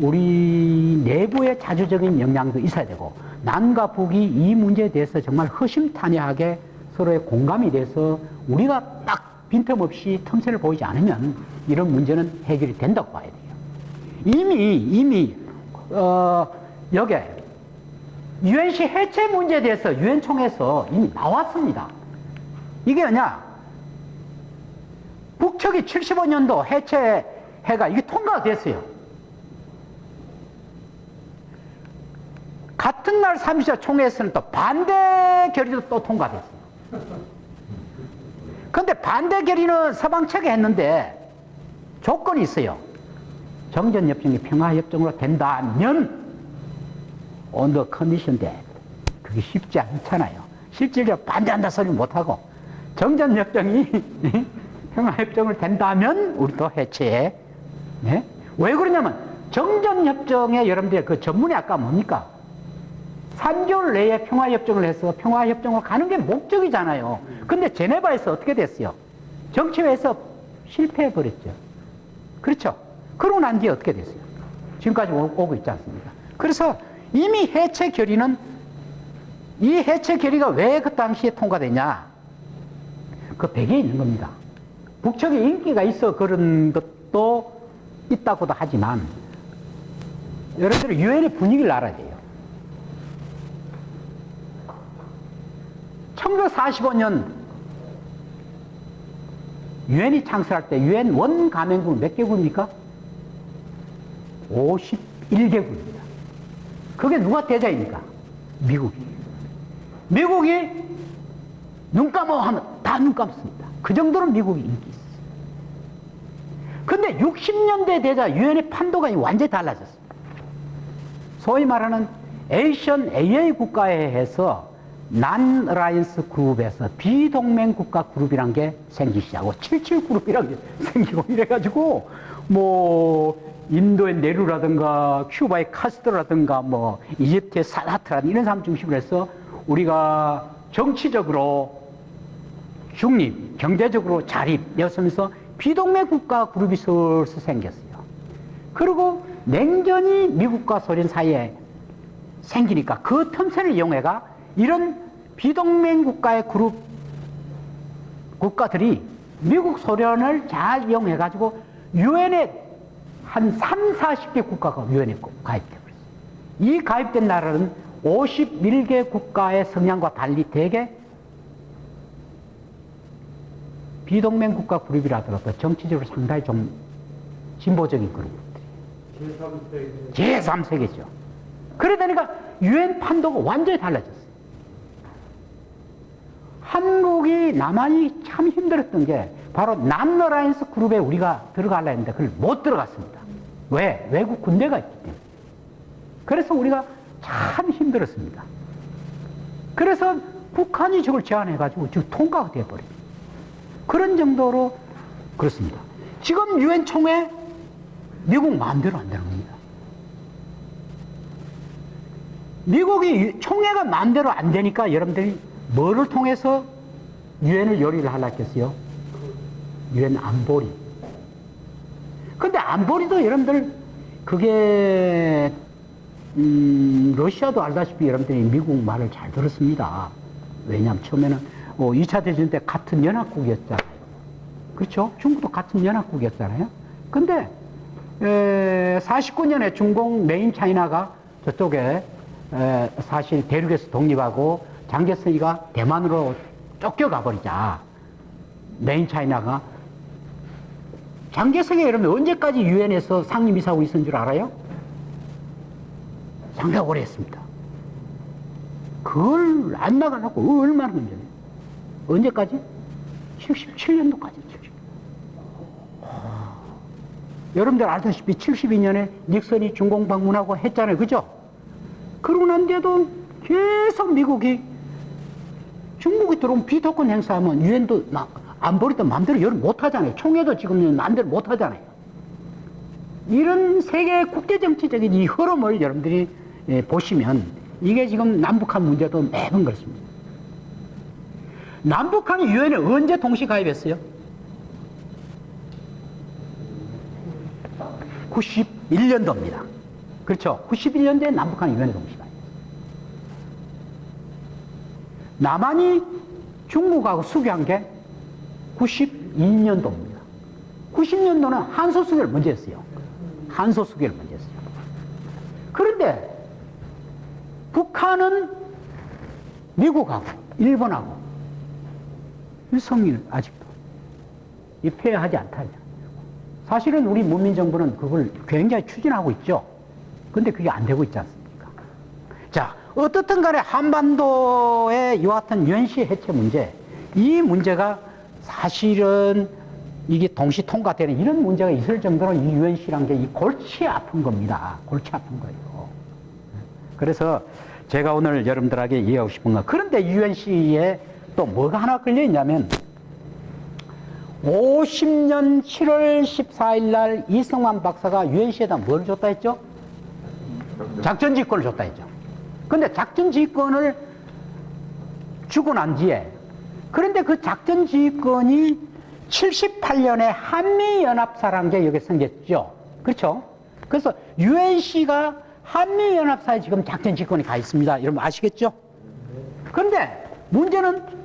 우리 내부의 자주적인 역량도 있어야 되고, 남과 북이 이 문제에 대해서 정말 허심탄회하게 서로의 공감이 돼서 우리가 딱 빈틈없이 틈새를 보이지 않으면 이런 문제는 해결이 된다고 봐야 돼요. 이미 여기에 UNC 해체 문제에 대해서 유엔 총회에서 이미 나왔습니다. 이게 뭐냐? 북측이 75년도 해체해가 이게 통과가 됐어요. 같은 날 30차 총회에서는 또 반대 결의도 또 통과됐어요. 그런데 반대 결의는 서방 측에 했는데 조건이 있어요. 정전협정이 평화협정으로 된다면 on the condition that. 그게 쉽지 않잖아요. 실질적으로 반대한다 소리 못하고 정전협정이 평화협정을 된다면 우리도 해체해. 네? 왜 그러냐면 정전협정에 여러분들 그 전문이 아까 뭡니까? 3개월 내에 평화협정을 해서 평화협정으로 가는 게 목적이잖아요. 근데 제네바에서 어떻게 됐어요? 정치회에서 실패해버렸죠. 그렇죠? 그러고 난 뒤에 어떻게 됐어요? 지금까지 오고 있지 않습니까? 그래서 이미 해체 결의는, 이 해체 결의가 왜 그 당시에 통과되냐? 그 배경에 있는 겁니다. 북측에 인기가 있어 그런 것도 있다고도 하지만 여러분들이 유엔의 분위기를 알아야 돼요. 1945년 유엔이 창설할 때 유엔 원 가맹국 몇 개국입니까? 51개국입니다. 그게 누가 대장입니까? 미국이 눈 감아 하면 다 눈 감습니다. 그 정도로 미국이 인기 있어요. 근데 60년대 되자 유엔의 판도가 완전히 달라졌습니다. 소위 말하는 에이션 AA 국가에 해서 난 어라이언스 그룹에서 비동맹 국가 그룹이란 게 생기기 시작하고 77 그룹이란 게 생기고 이래가지고 인도의 네루라든가 큐바의 카스트로라든가 이집트의 사다트라든가 이런 사람 중심으로 해서 우리가 정치적으로 중립, 경제적으로 자립, 여기서 비동맹 국가 그룹이 슬슬 생겼어요. 그리고 냉전이 미국과 소련 사이에 생기니까 그 틈새를 이용해가 이런 비동맹 국가의 그룹 국가들이 미국, 소련을 잘 이용해가지고 유엔에 한 3, 40개 국가가 유엔에 가입돼 버렸어요. 이 가입된 나라는 51개 국가의 성향과 달리 대개 비동맹 국가 그룹이라더라도 정치적으로 상당히 좀 진보적인 그룹들이 제3세계죠. 그러다니까 유엔 판도가 완전히 달라졌어요. 한국이, 남한이 참 힘들었던 게 바로 남러라이언스 그룹에 우리가 들어가려 했는데 그걸 못 들어갔습니다. 왜? 외국 군대가 있기 때문에. 그래서 우리가 참 힘들었습니다. 그래서 북한이 저걸 제안해가지고 지금 통과가 되어버려요. 그런 정도로 그렇습니다. 지금 유엔 총회 미국 마음대로 안 되는 겁니다. 미국이 총회가 마음대로 안 되니까 여러분들이 뭐를 통해서 유엔을 요리를 하려 했겠어요? 유엔 안보리. 근데 안보리도 여러분들 그게 러시아도 알다시피 여러분들이 미국 말을 잘 들었습니다. 왜냐하면 처음에는 2차 대전 때 같은 연합국이었잖아요. 그렇죠? 중국도 같은 연합국이었잖아요. 근데 49년에 중공 메인 차이나가 저쪽에 사실 대륙에서 독립하고 장개성이가 대만으로 쫓겨가 버리자 메인 차이나가 장개성이 여러분 언제까지 유엔에서 상임이사하고 있었는 줄 알아요? 상당히 오래 했습니다. 그걸 안 나가려고 얼마나 문제네. 언제까지? 77년도까지. 여러분들 알다시피 72년에 닉슨이 중공 방문하고 했잖아요. 그죠? 그러고 난 뒤에도 계속 미국이 중국이 들어오면 비토권 행사하면 유엔도 안보리도 마음대로 열 못하잖아요. 총회도 지금 마음대로 못하잖아요. 이런 세계 국제정치적인 이 흐름을 여러분들이 보시면 이게 지금 남북한 문제도 매번 그렇습니다. 남북한이 유엔에 언제 동시 가입했어요? 91년도입니다. 그렇죠? 91년도에 남북한이 유엔에 동시 가입했어요. 남한이 중국하고 수교한 게 92년도입니다. 90년도는 한소 수교를 먼저 했어요. 한소 수교를 먼저 했어요. 그런데 북한은 미국하고 일본하고 일성을 아직도 입회하지 않다. 사실은 우리 문민정부는 그걸 굉장히 추진하고 있죠. 근데 그게 안 되고 있지 않습니까? 자, 어떻든 간에 한반도의 이와 같은 유엔시 해체 문제, 이 문제가 사실은 이게 동시 통과되는 이런 문제가 있을 정도로 이 유엔시란 게 이 골치 아픈 겁니다. 골치 아픈 거예요. 그래서 제가 오늘 여러분들에게 이해하고 싶은 건, 그런데 유엔시에 또 뭐가 하나 걸려 있냐면 50년 7월 14일 날 이승만 박사가 유엔시에다 뭘 줬다 했죠? 작전지휘권을 줬다 했죠. 근데 작전지휘권을 주고 난 뒤에, 그런데 그 작전지휘권이 78년에 한미연합사라는 게 여기 생겼죠. 그렇죠? 그래서 UNC가 한미연합사에 지금 작전지휘권이 가 있습니다. 여러분 아시겠죠? 그런데 문제는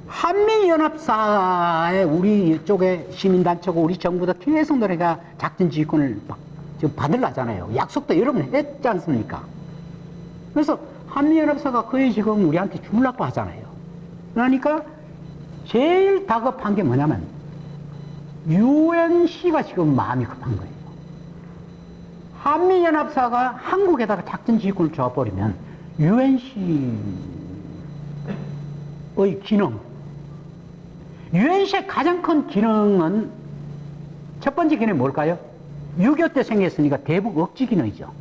한미연합사에 우리 쪽에 시민단체고 우리 정부도 계속 노래가 작전지휘권을 지금 받으려잖아요. 약속도 여러 번 했지 않습니까? 그래서 한미연합사가 거의 지금 우리한테 주려고 하잖아요. 그러니까 제일 다급한 게 뭐냐면 UNC가 지금 마음이 급한 거예요. 한미연합사가 한국에다가 작전지휘권을 줘버리면 UNC의 기능, UNC의 가장 큰 기능은 첫 번째 기능이 뭘까요? 6.25 때 생겼으니까 대북 억지 기능이죠.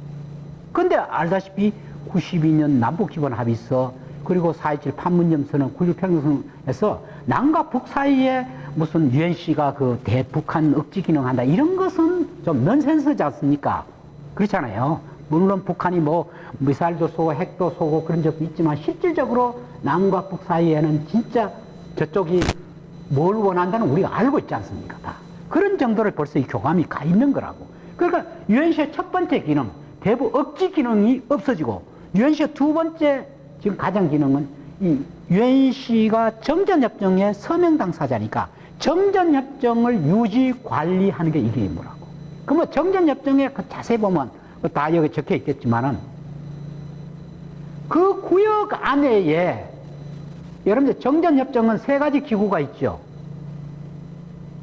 근데 알다시피 92년 남북기본합의서, 그리고 4.27 판문점선언, 9.16 평등선언에서 남과 북 사이에 무슨 UNC가 그 대북한 억지 기능한다, 이런 것은 좀 넌센스지 않습니까? 그렇잖아요. 물론 북한이 뭐 미사일도 쏘고 핵도 쏘고 그런 적도 있지만 실질적으로 남과 북 사이에는 진짜 저쪽이 뭘 원한다는 우리가 알고 있지 않습니까? 다. 그런 정도를 벌써 이 교감이 가 있는 거라고. 그러니까 유엔시의 첫 번째 기능, 대부 억지 기능이 없어지고, 유엔시의 두 번째 지금 가장 기능은 이 유엔시가 정전협정의 서명 당사자니까 정전협정을 유지 관리하는 게 이게 임무라고. 그러면 정전협정에 그 자세히 보면 다 여기 적혀 있겠지만은 그 구역 안에 여러분들 정전협정은 세 가지 기구가 있죠.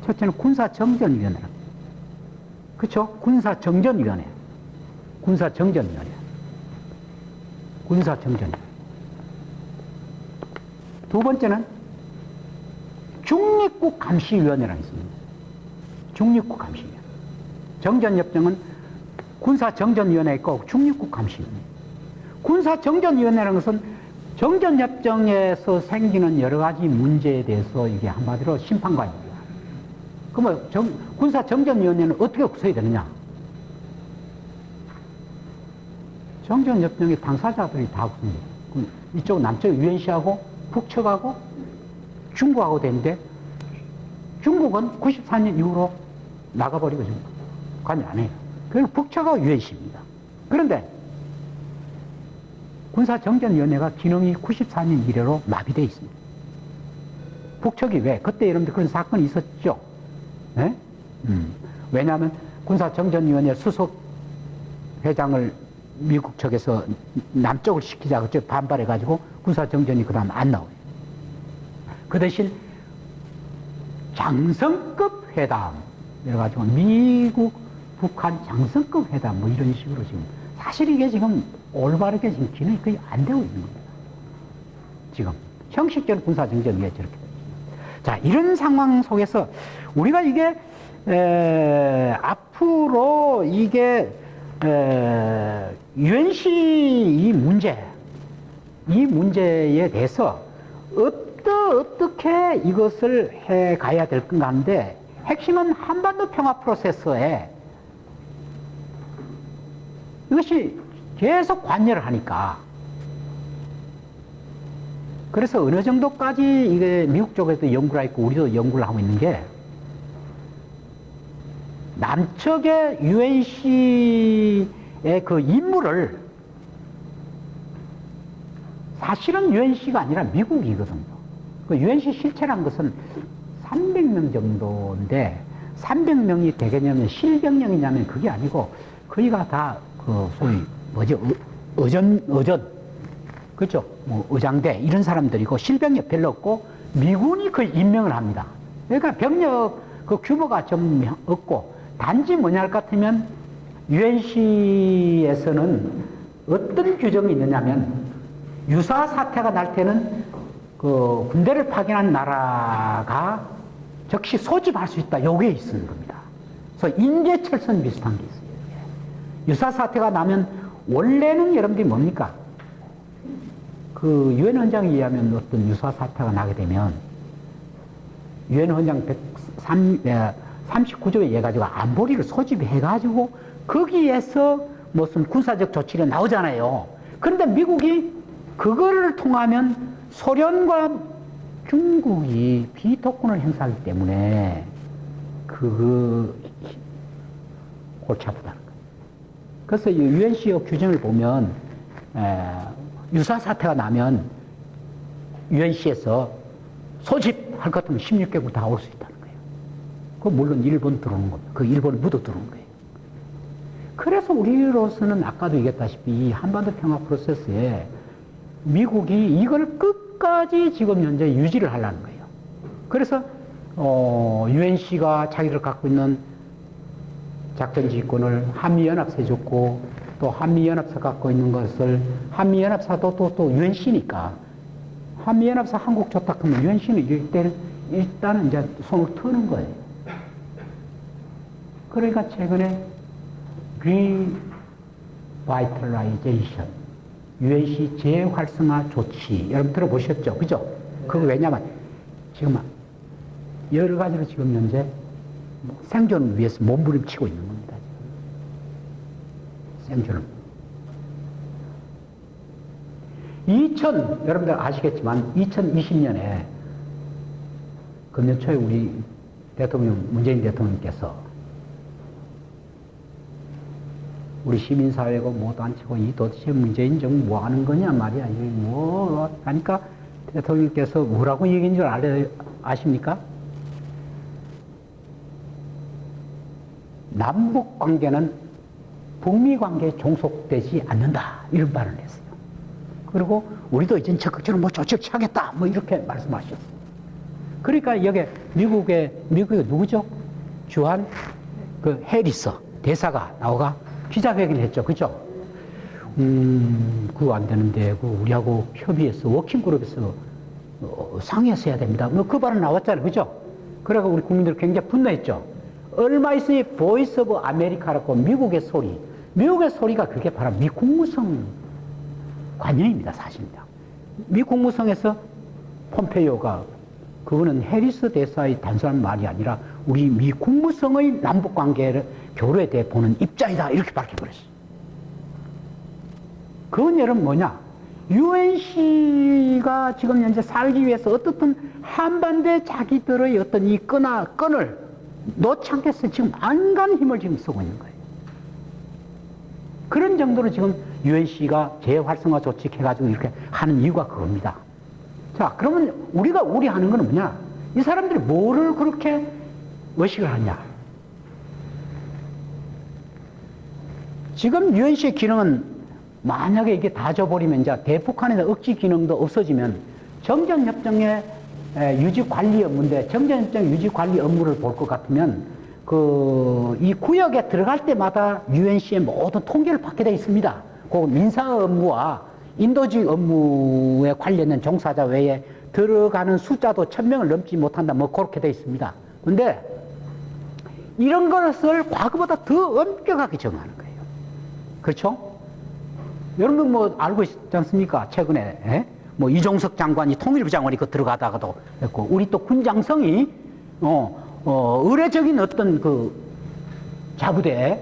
첫째는 군사정전위원회. 그렇죠? 군사정전위원회. 군사정전위원회. 군사정전위원회. 두 번째는 중립국감시위원회라는 게 있습니다. 중립국감시위원회. 정전협정은 군사정전위원회 있고 중립국감시위원회. 군사정전위원회라는 것은 정전협정에서 생기는 여러 가지 문제에 대해서 이게 한마디로 심판관입니다. 그러면 군사정전위원회는 어떻게 구성이 되느냐? 정전협정의 당사자들이 다 구성돼요. 그럼 이쪽 남쪽 유엔시하고 북측하고 중국하고 되는데 중국은 94년 이후로 나가버리고 지금 관여 안 해요. 그리고 북측하고 유엔시입니다. 그런데 군사정전위원회가 기능이 94년 이래로 마비되어 있습니다. 북측이 왜? 그때 여러분들 그런 사건이 있었죠. 네? 왜냐하면 군사정전위원회 수석 회장을 미국 측에서 남쪽을 시키자고 반발해가지고 군사정전이 그 다음 안 나와요. 그 대신 장성급 회담, 이래가지고 미국, 북한 장성급 회담, 뭐 이런 식으로 지금 사실 이게 지금 올바르게 지금 기능이 거의 안 되고 있는 겁니다. 지금 형식적인 군사정전위에 저렇게. 자, 이런 상황 속에서 우리가 이게 앞으로 이게 유엔시 이 문제에 대해서 어떻게 이것을 해 가야 될 건가 하는데, 핵심은 한반도 평화 프로세스에 이것이 계속 관여를 하니까, 그래서 어느 정도까지 이게 미국 쪽에도 연구를 했고 우리도 연구를 하고 있는 게, 남측의 UNC의 그 임무를 사실은 UNC가 아니라 미국이거든요. 그 UNC 실체란 것은 300명 정도인데 300명이 되겠냐면 실병력이냐면 그게 아니고 거기가 다 그 소위 뭐죠? 의전 그렇죠? 뭐 의장대 이런 사람들이고 실병력 별로 없고 미군이 거의 임명을 합니다. 그러니까 병력 그 규모가 좀 없고, 단지 뭐냐 할 것 같으면 UNC에서는 어떤 규정이 있느냐면 유사 사태가 날 때는 그 군대를 파견한 나라가 즉시 소집할 수 있다. 요게 있는 겁니다. 그래서 인재철선 비슷한 게 있어요. 유사 사태가 나면 원래는 여러분들이 뭡니까? 그 유엔 헌장에 의하면 어떤 유사 사태가 나게 되면 유엔 헌장 39조에 의해 가지고 안보리를 소집해 가지고 거기에서 무슨 군사적 조치가 나오잖아요. 그런데 미국이 그거를 통하면 소련과 중국이 비토권을 행사하기 때문에 골치 아프다는 거예요. 그래서 UNC의 규정을 보면 유사 사태가 나면 UNC에서 소집할 것 같으면 16개국 다 올 수 있다는 거예요. 그 물론 일본 들어오는 겁니다. 그 일본 묻어 들어오는 거예요. 그래서 우리로서는 아까도 얘기했다시피 이 한반도 평화 프로세스에 미국이 이걸 끝까지 지금 현재 유지를 하려는 거예요. 그래서 UNC가 자기들 갖고 있는 작전지휘권을 한미연합사에 줬고, 또 한미연합사 갖고 있는 것을 한미연합사도 또 UNC니까 한미연합사 한국 좋다 하면 UNC는 일단은 이제 손을 트는 거예요. 그러니까 최근에 리바이탈라이제이션, UNC 재활성화 조치, 여러분 들어보셨죠? 그죠? 그거 왜냐면 지금 여러 가지로 지금 현재 생존을 위해서 몸부림치고 있는 겁니다. 생존을. 여러분들 아시겠지만 2020년에 금년 초에 우리 문재인 대통령께서 우리 시민사회고 뭐 단체고 이 도대체 문재인 정부 뭐 하는 거냐 말이야. 이게 뭐 하니까 대통령께서 뭐라고 얘기한 줄 아십니까? 남북 관계는 북미 관계에 종속되지 않는다. 이런 발언을 했어요. 그리고 우리도 이제 적극적으로 뭐 조치를 취하겠다. 뭐 이렇게 말씀하셨어요. 그러니까 여기 미국의 누구죠? 주한 그 해리스 대사가 나오가 기자회견을 했죠. 그죠? 그거 안 되는데, 우리하고 협의해서, 워킹그룹에서 상의해서 해야 됩니다. 뭐 그 발언 나왔잖아요. 그죠? 그래서 우리 국민들 굉장히 분노했죠. 얼마 있으니 보이스 오브 아메리카라고 미국의 소리. 미국의 소리가 그게 바로 미 국무성 관여입니다. 사실입니다. 미 국무성에서 폼페이오가 그거는 해리스 대사의 단순한 말이 아니라 우리 미 국무성의 남북 관계를 교류에 대해 보는 입장이다. 이렇게 밝혀버렸어요. 그건 여러분 뭐냐? UNC가 지금 현재 살기 위해서 어떻든 한반도에 자기들의 어떤 이 끈을 놓지 않겠어요. 지금 안간 힘을 지금 쓰고 있는 거예요. 그런 정도로 지금 UNC가 재활성화 조직해가지고 이렇게 하는 이유가 그겁니다. 자, 그러면 우리가 우려하는 건 뭐냐? 이 사람들이 뭐를 그렇게 의식을 하냐? 지금 UNC의 기능은 만약에 이게 다 져버리면 이제 대북한에서 억지 기능도 없어지면 정전협정의 유지 관리 업무인데 정전협정 유지 관리 업무를 볼 것 같으면 이 구역에 들어갈 때마다 UNC의 모든 통계를 받게 되어 있습니다. 그 민사 업무와 인도주의 업무에 관련된 종사자 외에 들어가는 숫자도 1000명을 넘지 못한다. 뭐 그렇게 되어 있습니다. 근데 이런 것을 과거보다 더 엄격하게 정하는 거예요. 그렇죠? 여러분 뭐 알고 있지 않습니까? 최근에 뭐 이종석 장관이 통일부 장관이 그 들어가다가도 했고 우리 또 군장성이 의례적인 어떤 그 자부대에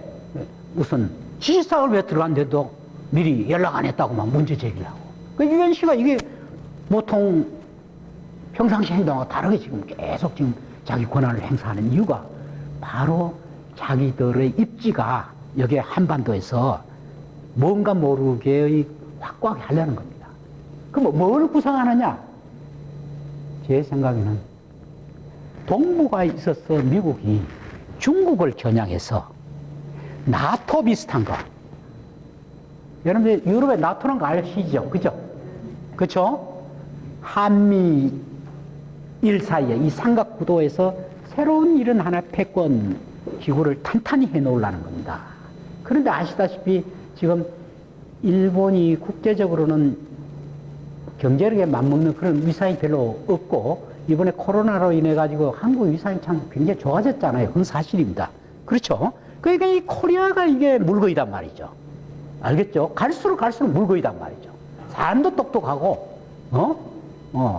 우선 지시사항을 왜 들어갔는데도 미리 연락 안 했다고 막 문제 제기를 하고. 그 UNC가 이게 보통 평상시 행동하고 다르게 지금 계속 지금 자기 권한을 행사하는 이유가 바로 자기들의 입지가 여기 한반도에서 뭔가 모르게의 확고하게 하려는 겁니다. 그럼 뭘 구성하느냐? 제 생각에는 동북아에 있어서 미국이 중국을 겨냥해서 나토 비슷한 거. 여러분들 유럽의 나토라는 거 아시죠? 그죠? 그쵸? 한미 일 사이에 이 삼각 구도에서 새로운 이런 하나의 패권 기구를 탄탄히 해놓으려는 겁니다. 그런데 아시다시피 지금 일본이 국제적으로는 경제력에 맞먹는 그런 위상이 별로 없고 이번에 코로나로 인해 가지고 한국 위상이 참 굉장히 좋아졌잖아요. 그건 사실입니다. 그렇죠? 그러니까 이 코리아가 이게 물거이단 말이죠. 알겠죠? 갈수록 물거이단 말이죠. 사람도 똑똑하고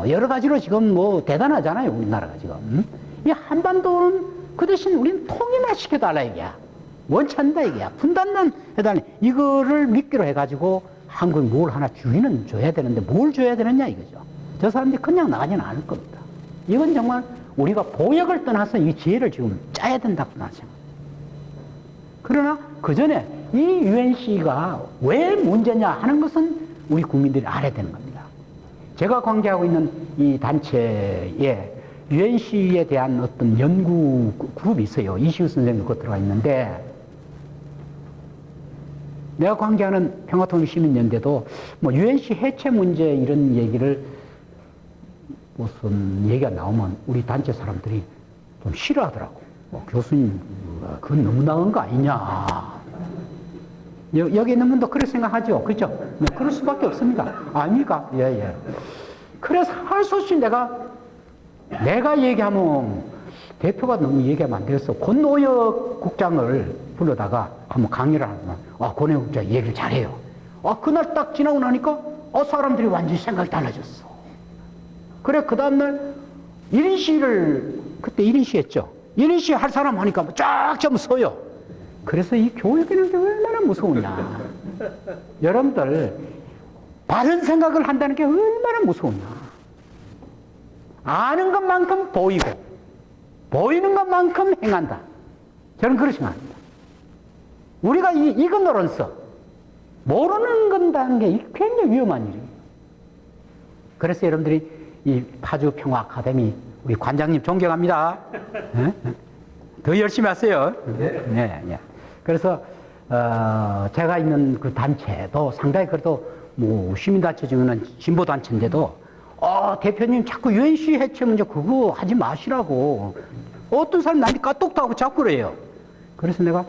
여러 가지로 지금 뭐 대단하잖아요. 우리나라가 지금. 이 한반도는 그 대신 우리는 통일만 시켜달라 이게야. 원치 않는다 이게야. 분단만 해달라. 이거를 미끼로 해가지고 한국이 뭘 하나 주기는 줘야 되는데 뭘 줘야 되느냐 이거죠. 저 사람들이 그냥 나가지는 않을 겁니다. 이건 정말 우리가 보역을 떠나서 이 지혜를 지금 짜야 된다고 나는 생각합니다. 그러나 그 전에 이 UNC가 왜 문제냐 하는 것은 우리 국민들이 알아야 되는 겁니다. 제가 관계하고 있는 이 단체에 UNC에 대한 어떤 연구 그룹이 있어요. 이시우 선생님 그거 들어가 있는데 내가 관계하는 평화통일시민연대도 뭐 UNC 해체 문제 이런 얘기를 무슨 얘기가 나오면 우리 단체 사람들이 좀 싫어하더라고. 교수님, 그건 너무 나은 거 아니냐. 여기 있는 분도 그렇게 생각하죠. 그죠? 네, 그럴 수밖에 없습니다. 아닙니까? 예. 그래서 할 수 없이 내가 얘기하면 대표가 너무 얘기하면 안 되겠어. 권노혁 국장을 불러다가 한번 강의를 하면, 권노혁 국장 얘기를 잘해요. 그날 딱 지나고 나니까, 사람들이 완전히 생각이 달라졌어. 그래, 그 다음날 1인 시위를, 그때 1인 시 했죠. 1인 시 할 사람 하니까 쫙 좀 서요. 그래서 이 교육이라는 게 얼마나 무서우냐. 여러분들, 바른 생각을 한다는 게 얼마나 무서우냐. 아는 것만큼 보이고, 보이는 것만큼 행한다. 저는 그렇게 생각합니다. 우리가 이거노런서 모르는 건다는 게 굉장히 위험한 일이에요. 그래서 여러분들이 이 파주 평화 아카데미 우리 관장님 존경합니다. 네? 더 열심히 하세요. 네, 네. 그래서 제가 있는 그 단체도 상당히 그래도 뭐 시민단체 중에는 진보단체인데도 대표님 자꾸 UNC 해체면 이제 그거 하지 마시라고 어떤 사람 나한테 까똑도 하고 자꾸 그래요. 그래서 내가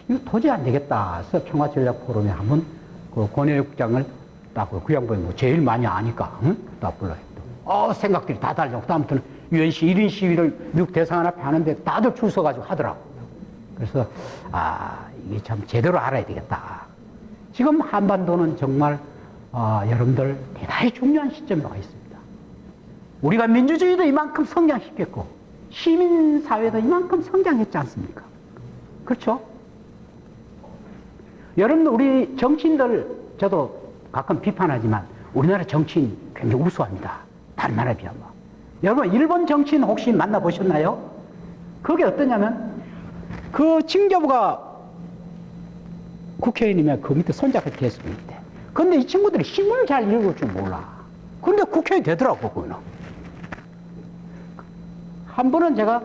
이거 도저히 안 되겠다 해서 평화전략포럼에 한번 그 권혜영 국장을 딱 그 양반이 뭐 제일 많이 아니까 응? 딱 불러요. 생각들이 다 달라고 다음부터는 UNC 1인 시위를 미국 대사관 앞에 하는데 다들 줄 서가지고 하더라고. 그래서 이게 참 제대로 알아야 되겠다. 지금 한반도는 정말 여러분들 대단히 중요한 시점에 와 있습니다. 우리가 민주주의도 이만큼 성장시켰고 시민사회도 이만큼 성장했지 않습니까? 그렇죠? 여러분들 우리 정치인들 저도 가끔 비판하지만 우리나라 정치인 굉장히 우수합니다. 다른 나라에 비하면. 여러분 일본 정치인 혹시 만나보셨나요? 그게 어떠냐면 그 징계부가 국회의원이면 그 밑에 손잡이 계속 있대. 근데 이 친구들이 신문을 잘 읽을 줄 몰라. 근데 국회의원이 되더라고, 그거는. 한 번은 제가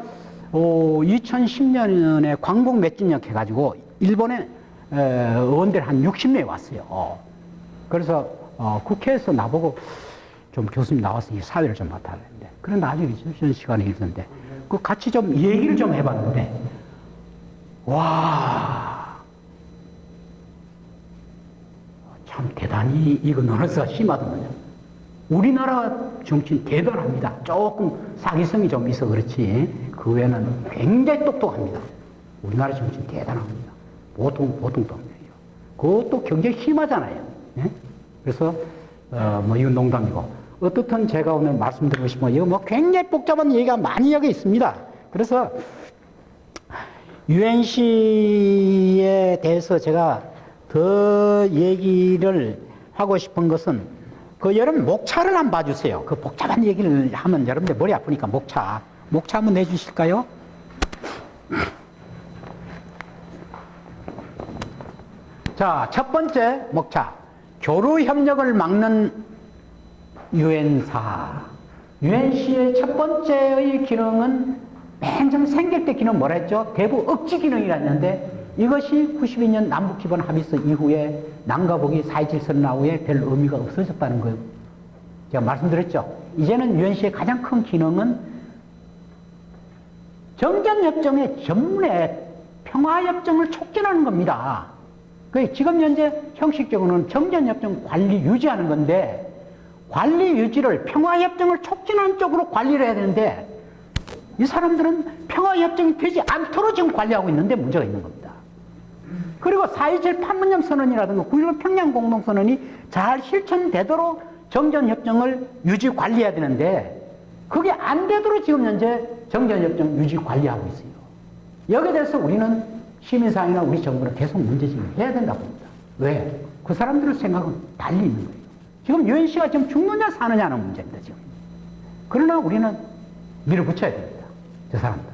2010년에 광복 맷진역 해가지고 일본에 의원들 한 60명이 왔어요. 그래서 국회에서 나보고 좀 교수님 나와서 이 사회를 좀 맡아야 되는데 그런 나중에 있었던 시간이 있었는데 그 같이 좀 얘기를 좀 해봤는데 와, 참 대단히 이거 너너스가 심하더군요. 우리나라 정치인 대단합니다. 조금 사기성이 좀 있어 그렇지 그 외에는 굉장히 똑똑합니다. 우리나라 정치인 대단합니다. 보통 동네예요. 그것도 굉장히 심하잖아요. 네? 그래서 뭐 이건 농담이고 어떻든 제가 오늘 말씀드리고 싶은 건 이거 뭐 굉장히 복잡한 얘기가 많이 여기 있습니다. 그래서 UNC에 대해서 제가 더 얘기를 하고 싶은 것은 그 여러분 목차를 한번 봐주세요. 그 복잡한 얘기를 하면 여러분들 머리 아프니까 목차 한번 내주실까요? 자, 첫 번째 목차 교류협력을 막는 유엔사. UNC의 첫 번째의 기능은 맨 처음 생길 때 기능 뭐라 했죠? 대북 억지 기능이라는데 이것이 92년 남북기본 합의서 이후에 남과 북이 4.27 선언 후에 별 의미가 없어졌다는 거예요. 제가 말씀드렸죠? 이제는 UNC의 가장 큰 기능은 정전협정의 전문에 평화협정을 촉진하는 겁니다. 지금 현재 형식적으로는 정전협정 관리 유지하는 건데 관리 유지를 평화협정을 촉진하는 쪽으로 관리를 해야 되는데 이 사람들은 평화협정이 되지 않도록 지금 관리하고 있는데 문제가 있는 겁니다. 그리고 4.27 판문점 선언이라든가 9.19 평양 공동선언이 잘 실천되도록 정전협정을 유지 관리해야 되는데 그게 안 되도록 지금 현재 정전협정 유지 관리하고 있어요. 여기에 대해서 우리는 시민사회나 우리 정부는 계속 문제제기를 해야 된다고 봅니다. 왜? 그 사람들의 생각은 달리 있는 거예요. 지금 UNC가 지금 죽느냐 사느냐는 문제입니다, 지금. 그러나 우리는 밀어붙여야 됩니다. 저 사람들.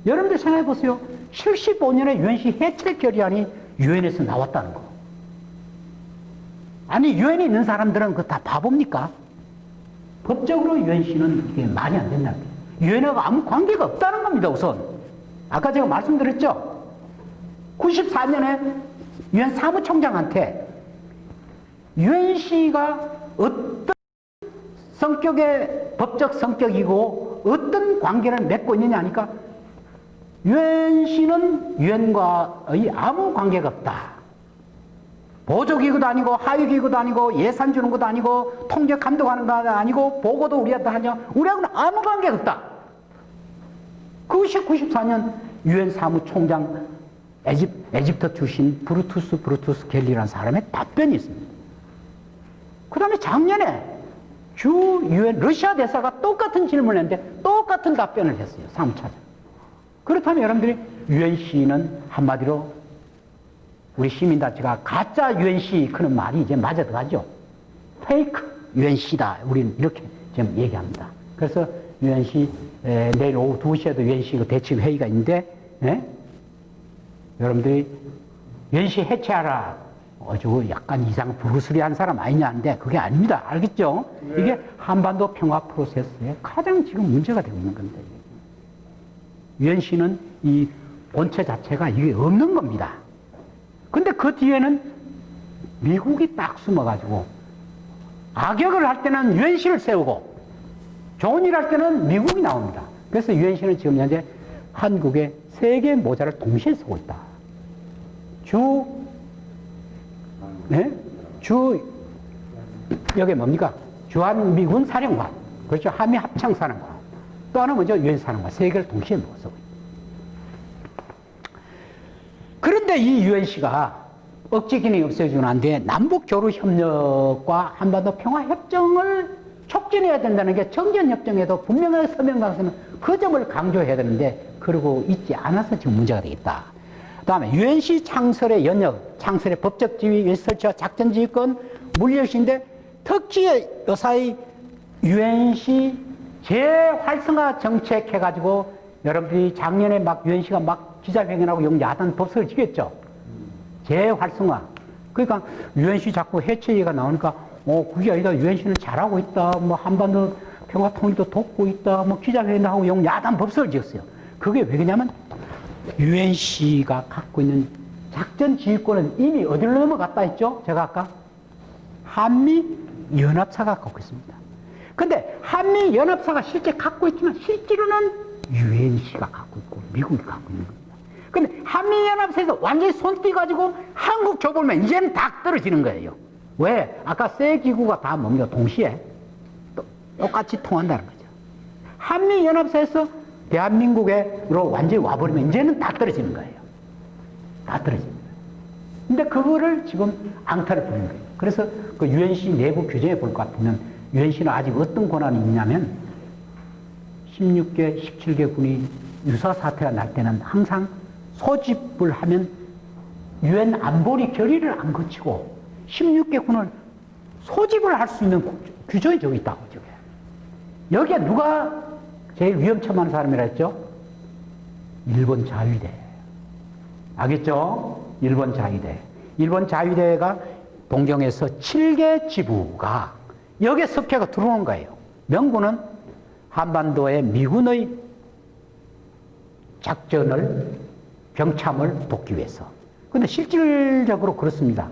여러분들 생각해 보세요. 75년에 UNC 해체 결의안이 유엔에서 나왔다는 거. 아니, 유엔에 있는 사람들은 그거 다 바보입니까? 법적으로 UNC는 이게 말이 안 된다는 거예요. 유엔하고 아무 관계가 없다는 겁니다, 우선. 아까 제가 말씀드렸죠? 94년에 유엔 사무총장한테 UNC가 어떤 성격의 법적 성격이고 어떤 관계를 맺고 있느냐 하니까 UNC는 유엔과의 아무 관계가 없다. 보조기구도 아니고 하위기구도 아니고 예산 주는 것도 아니고 통제 감독하는 것도 아니고 보고도 우리한테 하냐 우리하고는 아무 관계가 없다. 그것이 94년 유엔 사무총장 에집트 출신 브루투스 갤리라는 사람의 답변이 있습니다. 그 다음에 작년에 주 유엔 러시아 대사가 똑같은 질문을 했는데 똑같은 답변을 했어요. 사무차장. 그렇다면 여러분들이 UNC는 한마디로 우리 시민단체가 가짜 UNC 그런 말이 이제 맞아 들어가죠. 페이크 UNC다. 우리는 이렇게 지금 얘기합니다. 그래서 유엔시 내일 오후 2시에도 유엔시 그 대책 회의가 있는데 여러분들이 유엔시 해체하라. 아주 약간 이상 부르스리한 사람 아니냐는데 그게 아닙니다. 알겠죠? 네. 이게 한반도 평화 프로세스에 가장 지금 문제가 되고 있는 겁니다. 유엔시는 이 본체 자체가 이게 없는 겁니다. 근데 그 뒤에는 미국이 딱 숨어가지고 악역을 할 때는 유엔시를 세우고 좋은 일 할 때는 미국이 나옵니다. 그래서 유엔시는 지금 현재 한국의 세 개의 모자를 동시에 쓰고 있다. 여기 뭡니까? 주한미군 사령관. 그렇죠. 한미합창사령관. 또 하나 먼저 유엔사령관. 세 개를 동시에 쓰고 있다. 그런데 이 유엔시가 억지 기능이 없어지고 난 뒤에 남북교류협력과 한반도 평화협정을 촉진해야 된다는 게 정전협정에도 분명하게 서명당에서는 그 점을 강조해야 되는데 그러고 있지 않아서 지금 문제가 되겠다. 그 다음에 유엔시 창설의 연역, 창설의 법적 지위, 설치와 작전 지휘권, 물리력인데 특히 요사이 유엔시 재활성화 정책 해가지고 여러분들이 작년에 막 유엔시가 막 기자회견하고 야단 법석을 지켰죠. 재활성화. 그러니까 유엔시 자꾸 해체 얘기가 나오니까 그게 아니다. 유엔시는 잘하고 있다. 뭐 한반도 평화 통일도 돕고 있다. 뭐 기자회견도 하고 야단 법석을 지었어요. 그게 왜 그러냐면 유엔시가 갖고 있는 작전 지휘권은 이미 어디로 넘어갔다 했죠? 제가 아까 한미연합사가 갖고 있습니다. 근데 한미연합사가 실제 갖고 있지만 실제로는 유엔시가 갖고 있고 미국이 갖고 있는 겁니다. 근데 한미연합사에서 완전히 손 떼가지고 한국 줘보면 이제는 다 떨어지는 거예요. 왜? 아까 세 기구가 다 뭡니까? 동시에 똑같이 통한다는 거죠. 한미연합사에서 대한민국으로 완전히 와버리면 이제는 다 떨어지는 거예요. 다 떨어지는 거예요. 근데 그거를 지금 앙탈을 부리는 거예요. 그래서 그 유엔시 내부 규정에 볼 것 같으면 유엔시는 아직 어떤 권한이 있냐면 16개, 17개 군이 유사 사태가 날 때는 항상 소집을 하면 유엔 안보리 결의를 안 거치고 16개 군을 소집을 할 수 있는 규정이 저기 있다고. 저게. 여기에 누가 제일 위험천만한 사람이라 했죠? 일본 자위대. 알겠죠? 일본 자위대. 일본 자위대가 동경에서 7개 지부가 여기에 석회가 들어오는 거예요. 명분은 한반도의 미군의 작전을 병참을 돕기 위해서. 근데 실질적으로 그렇습니다.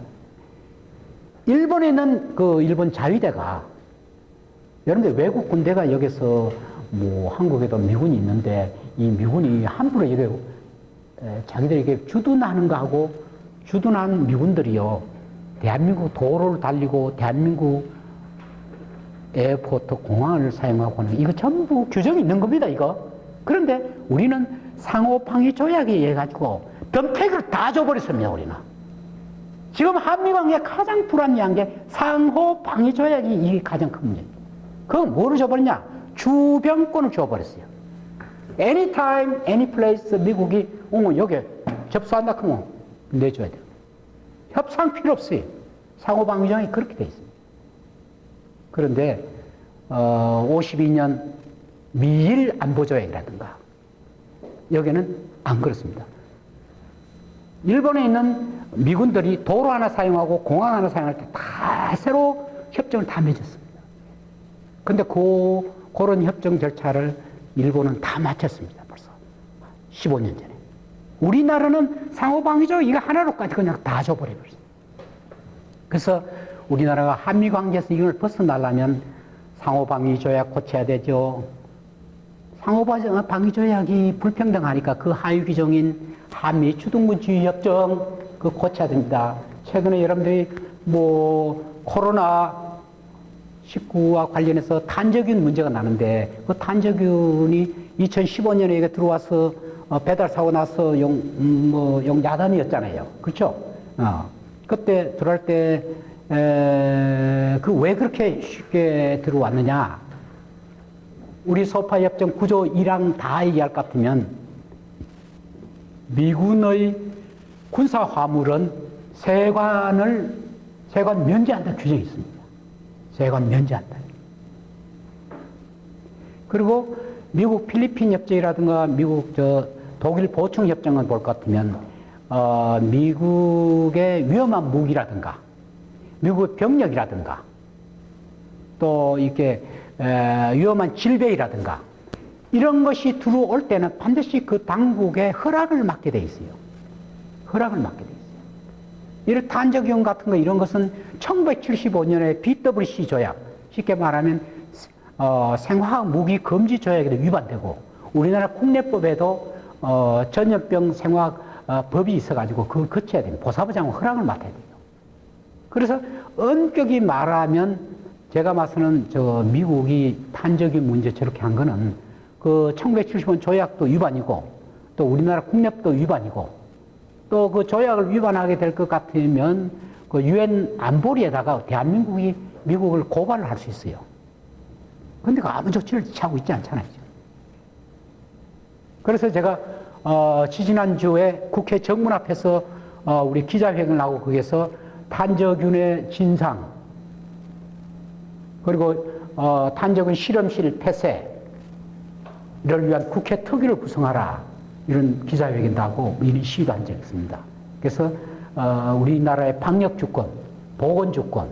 일본에 있는 그 일본 자위대가 여러분들 외국 군대가 여기서 뭐 한국에도 미군이 있는데 이 미군이 함부로 여기 자기들에게 주둔하는 거 하고 주둔한 미군들이요 대한민국 도로를 달리고 대한민국 에어포트 공항을 사용하고 하는 이거 전부 규정이 있는 겁니다. 이거. 그런데 우리는 상호방위 조약에 의해 가지고 덤택을 다 줘버렸습니다. 우리는. 지금 한미관계에 가장 불합리한 게 상호방위 조약이 이게 가장 큰 문제입니다. 그건 뭐를 줘버렸냐? 주병권을 줘버렸어요. anytime, anyplace 미국이 여기 접수한다 그러면 내줘야 돼요. 협상 필요 없어요. 상호방위 조약이 그렇게 돼 있습니다. 그런데 52년 미일 안보조약이라든가 여기는 안 그렇습니다. 일본에 있는 미군들이 도로 하나 사용하고 공항 하나 사용할 때 다 새로 협정을 다 맺었습니다. 근데 그런 협정 절차를 일본은 다 마쳤습니다. 벌써 15년 전에. 우리나라는 상호방위조 이거 하나로까지 그냥 다 줘버려버렸어요. 그래서 우리나라가 한미관계에서 이걸 벗어나려면 상호방위조약 고쳐야 되죠. 상호방위조약이 불평등하니까 그 하위 규정인 한미추동군주의협정 그 고쳐야 됩니다. 최근에 여러분들이 뭐 코로나19와 관련해서 탄저균 문제가 나는데 그 탄저균이 2015년에 이게 들어와서 배달 사고 나서 용 야단이었잖아요. 그렇죠? 그때 들어갈 때 왜 그렇게 쉽게 들어왔느냐? 우리 소파협정 구조 1항 다 얘기할 것 같으면 미군의 군사 화물은 세관 면제한다는 규정이 있습니다. 세관 면제한다. 그리고 미국 필리핀 협정이라든가 미국 독일 보충 협정을 볼 것 같으면 미국의 위험한 무기라든가 미국의 병력이라든가 또 이렇게 위험한 질병이라든가 이런 것이 들어올 때는 반드시 그 당국의 허락을 받게 돼 있어요. 허락을 받게 돼 있어요. 이런 탄저기용 같은 거 이런 것은 1975년에 BWC 조약, 쉽게 말하면 생화학 무기 금지 조약에도 위반되고 우리나라 국내법에도 전염병 생화학 법이 있어가지고 그걸 거쳐야 됩니다. 보사부 장관 허락을 맡아야 돼요. 그래서 엄격히 말하면 제가 봐서는 미국이 탄저기 문제 저렇게 한 거는 그 1975년 조약도 위반이고 또 우리나라 국내법도 위반이고 또 그 조약을 위반하게 될 것 같으면 그 유엔 안보리에다가 대한민국이 미국을 고발을 할 수 있어요. 근데 그 아무 조치를 취하고 있지 않잖아요. 그래서 제가 지지난주에 국회 정문 앞에서 우리 기자회견을 하고 거기에서 탄저균의 진상 그리고 탄저균 실험실 폐쇄를 위한 국회 특위를 구성하라 이런 기자회견도 하고 이런 시위도 한 적이 있습니다. 그래서 우리나라의 방역 주권, 보건 주권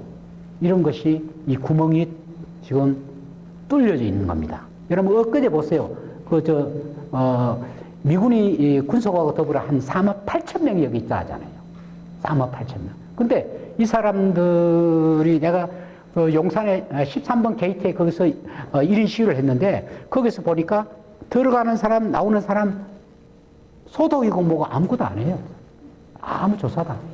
이런 것이 이 구멍이 지금 뚫려져 있는 겁니다. 여러분 엊그제 보세요. 미군이 군속하고 더불어 한 4만 8천 명이 여기 있다 하잖아요. 4만 8천 명. 근데 이 사람들이 내가 용산의 13번 게이트에 거기서 1인 시위를 했는데 거기서 보니까 들어가는 사람 나오는 사람 소독이고 뭐고 아무것도 안 해요. 아무 조사도 안 해요.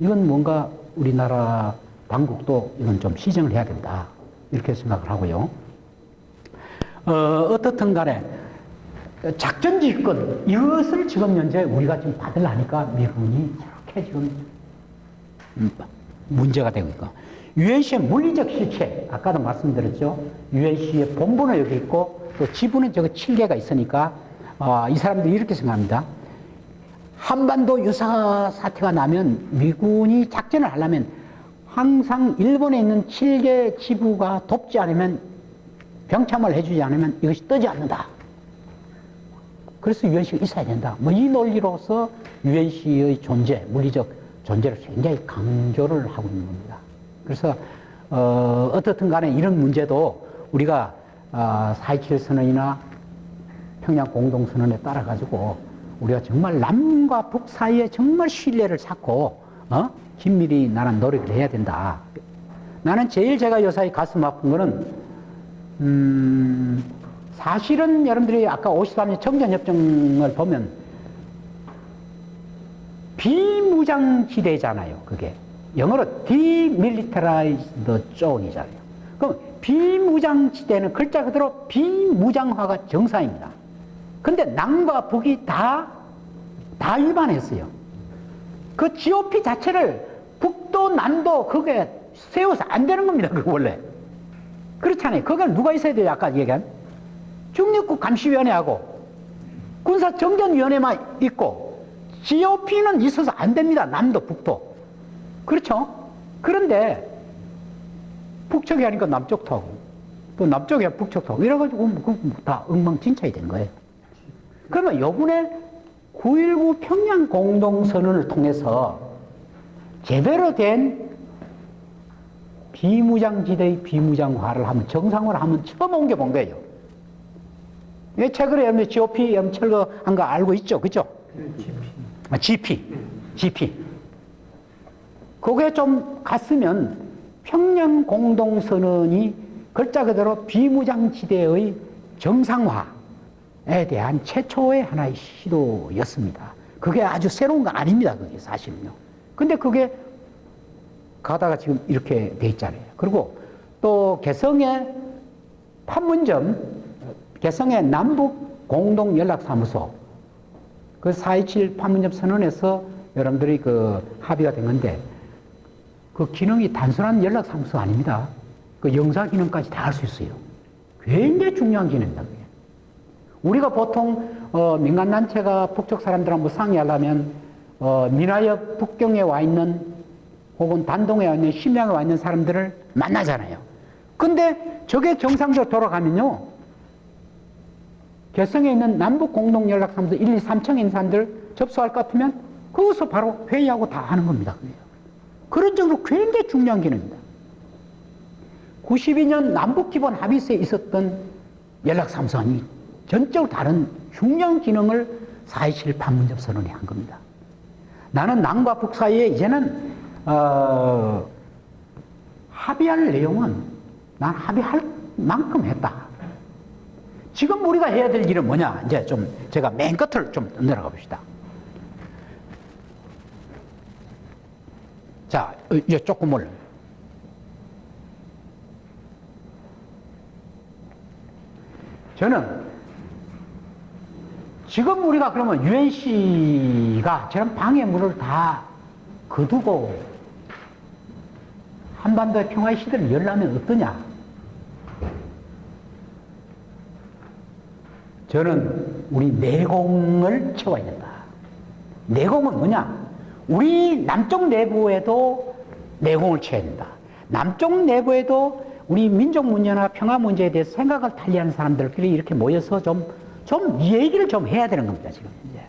이건 뭔가 우리나라 당국도 이건 좀 시정을 해야 된다. 이렇게 생각을 하고요. 어떻든 간에 작전지휘권 이것을 지금 현재 우리가 지금 받으려니까 미군이 저렇게 지금 문제가 되고 있고 UNC의 물리적 실체 아까도 말씀드렸죠. UNC의 본부는 여기 있고 또 지부는 저기 7개가 있으니까 이 사람들이 이렇게 생각합니다. 한반도 유사 사태가 나면 미군이 작전을 하려면 항상 일본에 있는 7개 지부가 돕지 않으면 병참을 해주지 않으면 이것이 뜨지 않는다. 그래서 UNC가 있어야 된다. 뭐 이 논리로서 UNC의 존재, 물리적 존재를 굉장히 강조를 하고 있는 겁니다. 그래서 어떻든 간에 이런 문제도 우리가 4.27 선언이나 평양 공동선언에 따라 가지고 우리가 정말 남과 북 사이에 정말 신뢰를 쌓고 긴밀히 나는 노력을 해야 된다. 나는 제일 제가 요사이 가슴 아픈 거는 사실은 여러분들이 아까 53년 청전협정을 보면 비무장지대잖아요. 그게 영어로 demilitarized zone이잖아요. 그럼 비무장지대는 글자 그대로 비무장화가 정상입니다. 근데 남과 북이 다 위반했어요. 그 GOP 자체를 북도 남도 그게 세워서 안 되는 겁니다. 그 원래 그렇잖아요. 그걸 누가 있어야 돼요? 아까 얘기한 중립국 감시위원회하고 군사정전위원회만 있고 GOP는 있어서 안 됩니다. 남도 북도. 그렇죠? 그런데 북쪽이 하니까 남쪽도 하고 또 남쪽이 하니까 북쪽도 하고 이래가지고 다 엉망진창이 된 거예요. 그러면 요번에 9.19 평양 공동선언을 통해서 제대로 된 비무장지대의 비무장화를 하면 정상화를 하면 처음 옮겨본 거예요. 최근에 여러분 GOP 철거한 거 알고 있죠? 그죠? GP. 그게 좀 갔으면 평양 공동선언이 글자 그대로 비무장지대의 정상화에 대한 최초의 하나의 시도였습니다. 그게 아주 새로운 건 아닙니다. 그게 사실은요. 근데 그게 가다가 지금 이렇게 돼 있잖아요. 그리고 또 개성의 개성의 남북 공동연락사무소 그 4.27 판문점 선언에서 여러분들이 그 합의가 된 건데 그 기능이 단순한 연락사무소 아닙니다. 그 영사 기능까지 다 할 수 있어요. 굉장히 중요한 기능입니다. 그게. 우리가 보통 민간단체가 북쪽 사람들하고 상의하려면 민화역 북경에 와 있는 혹은 단동에 와 있는 심양에 와 있는 사람들을 만나잖아요. 근데 저게 정상적으로 돌아가면요 개성에 있는 남북공동연락사무소 1, 2, 3층 인사들 접수할 것 같으면 거기서 바로 회의하고 다 하는 겁니다. 그런 정도로 굉장히 중요한 기능입니다. 92년 남북기본 합의서에 있었던 연락사무소는 전적으로 다른 중요한 기능을 4.27 판문점 선언에 한 겁니다. 나는 남과 북 사이에 이제는 합의할 내용은 난 합의할 만큼 했다. 지금 우리가 해야 될 일은 뭐냐? 이제 좀 제가 맨 끝을 좀 내려가 봅시다. 자, 이제 조금 올려. 저는 지금 우리가 그러면 UNC가 저런 방해물을 다 거두고 한반도의 평화의 시대를 열려면 어떠냐? 저는 우리 내공을 채워야 된다. 내공은 뭐냐? 우리 남쪽 내부에도 내공을 채워야 된다. 남쪽 내부에도 우리 민족 문제나 평화 문제에 대해서 생각을 달리하는 사람들끼리 이렇게 모여서 좀 얘기를 좀 해야 되는 겁니다, 지금 현재.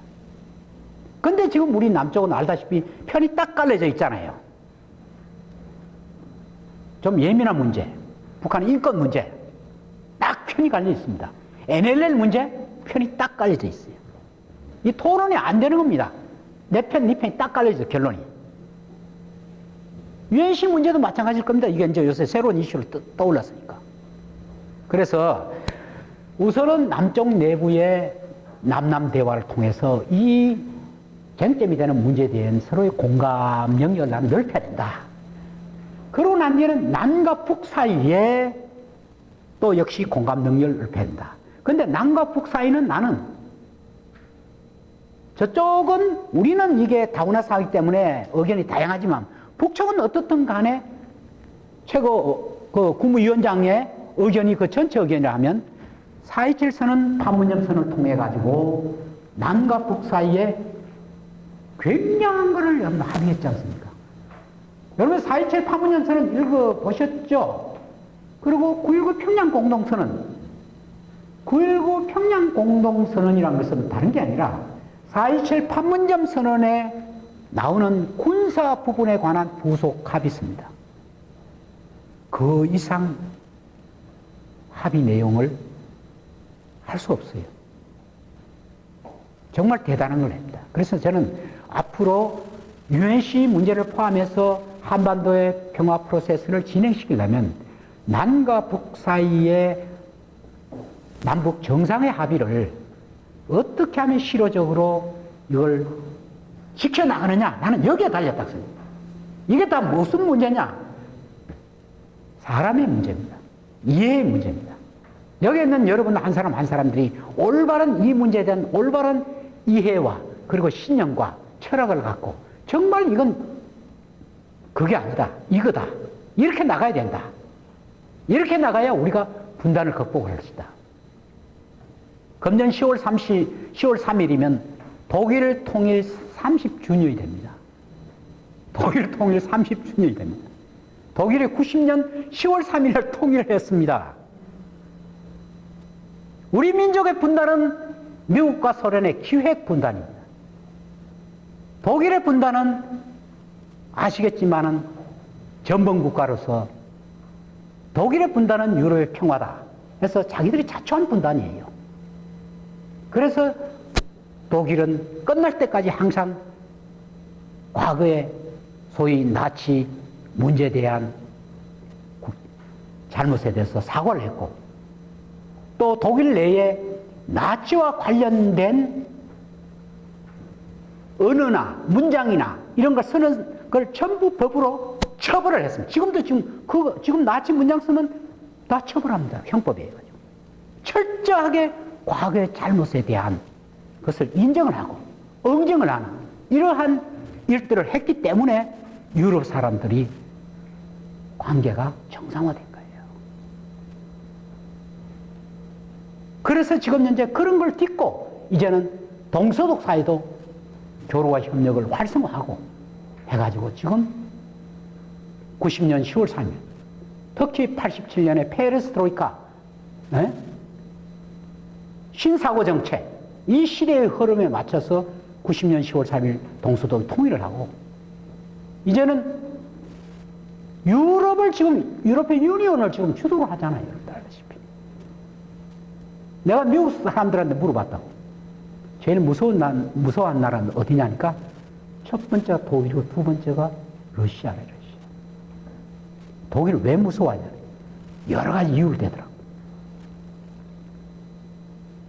근데 지금 우리 남쪽은 알다시피 편이 딱 갈려져 있잖아요. 좀 예민한 문제, 북한의 인권 문제, 딱 편이 갈려 있습니다. NLL 문제, 편이 딱 갈려져 있어요. 이 토론이 안 되는 겁니다. 내 편, 네 편이 딱 갈려져, 결론이. UNC 문제도 마찬가지일 겁니다. 이게 이제 요새 새로운 이슈로 떠올랐으니까. 그래서 우선은 남쪽 내부의 남남 대화를 통해서 이 쟁점이 되는 문제에 대한 서로의 공감 영역을 나는 넓혀야 된다. 그러고 난 뒤에는 남과 북 사이에 또 역시 공감 능력을 넓혀야 된다. 근데 남과 북 사이는 나는 저쪽은 우리는 이게 다문화 사회이기 때문에 의견이 다양하지만 북쪽은 어떻든 간에 최고 그 국무위원장의 의견이 그 전체 의견이라면 4.27 선언, 판문점 선언을 통해 가지고 남과 북 사이에 굉장한 것을 합의했지 않습니까? 여러분 4.27 판문점 선언 읽어보셨죠? 그리고 9.19 평양 공동선언, 9.19 평양 공동선언이라는 것은 다른 게 아니라 4.27 판문점 선언에 나오는 군사 부분에 관한 부속 합의서입니다. 그 이상 합의 내용을 할 수 없어요. 정말 대단한 걸 합니다. 그래서 저는 앞으로 UNC 문제를 포함해서 한반도의 평화 프로세스를 진행시키려면 남과 북 사이의 남북 정상의 합의를 어떻게 하면 실효적으로 이걸 지켜나가느냐? 나는 여기에 달렸다고 생각합니다. 이게 다 무슨 문제냐? 사람의 문제입니다. 이해의 문제입니다. 여기 있는 여러분 한 사람 한 사람들이 올바른 이 문제에 대한 올바른 이해와 그리고 신념과 철학을 갖고 정말 이건 그게 아니다. 이거다. 이렇게 나가야 된다. 이렇게 나가야 우리가 분단을 극복할 것이다. 금년 10월 3일이면 독일 통일 30주년이 됩니다. 독일 통일 30주년이 됩니다. 독일이 90년 10월 3일날 통일을 했습니다. 우리 민족의 분단은 미국과 소련의 기획 분단입니다. 독일의 분단은 아시겠지만은 전범국가로서 독일의 분단은 유럽의 평화다 해서 자기들이 자초한 분단이에요. 그래서 독일은 끝날 때까지 항상 과거의 소위 나치 문제에 대한 잘못에 대해서 사과를 했고 또 독일 내에 나치와 관련된 언어나 문장이나 이런 걸 쓰는 걸 전부 법으로 처벌을 했습니다. 지금도 지금 나치 문장 쓰면 다 처벌합니다. 형법에 해가지고. 철저하게 과거의 잘못에 대한 것을 인정을 하고 응징을 하는 이러한 일들을 했기 때문에 유럽 사람들이 관계가 정상화된 거예요. 그래서 지금 현재 그런 걸 딛고 이제는 동서독 사이도 교류와 협력을 활성화하고 해가지고 지금 90년 10월 3일 특히 87년에 페레스트로이카 신사고 정책, 이 시대의 흐름에 맞춰서 90년 10월 3일 동서독일 통일을 하고, 이제는 유럽의 유니온을 지금 주도를 하잖아요. 여러분들 알다시피. 내가 미국 사람들한테 물어봤다고. 제일 무서워한 나라는 어디냐니까, 첫 번째가 독일이고 두 번째가 러시아래, 러시아. 독일을 왜 무서워하냐? 여러 가지 이유를 대더라고.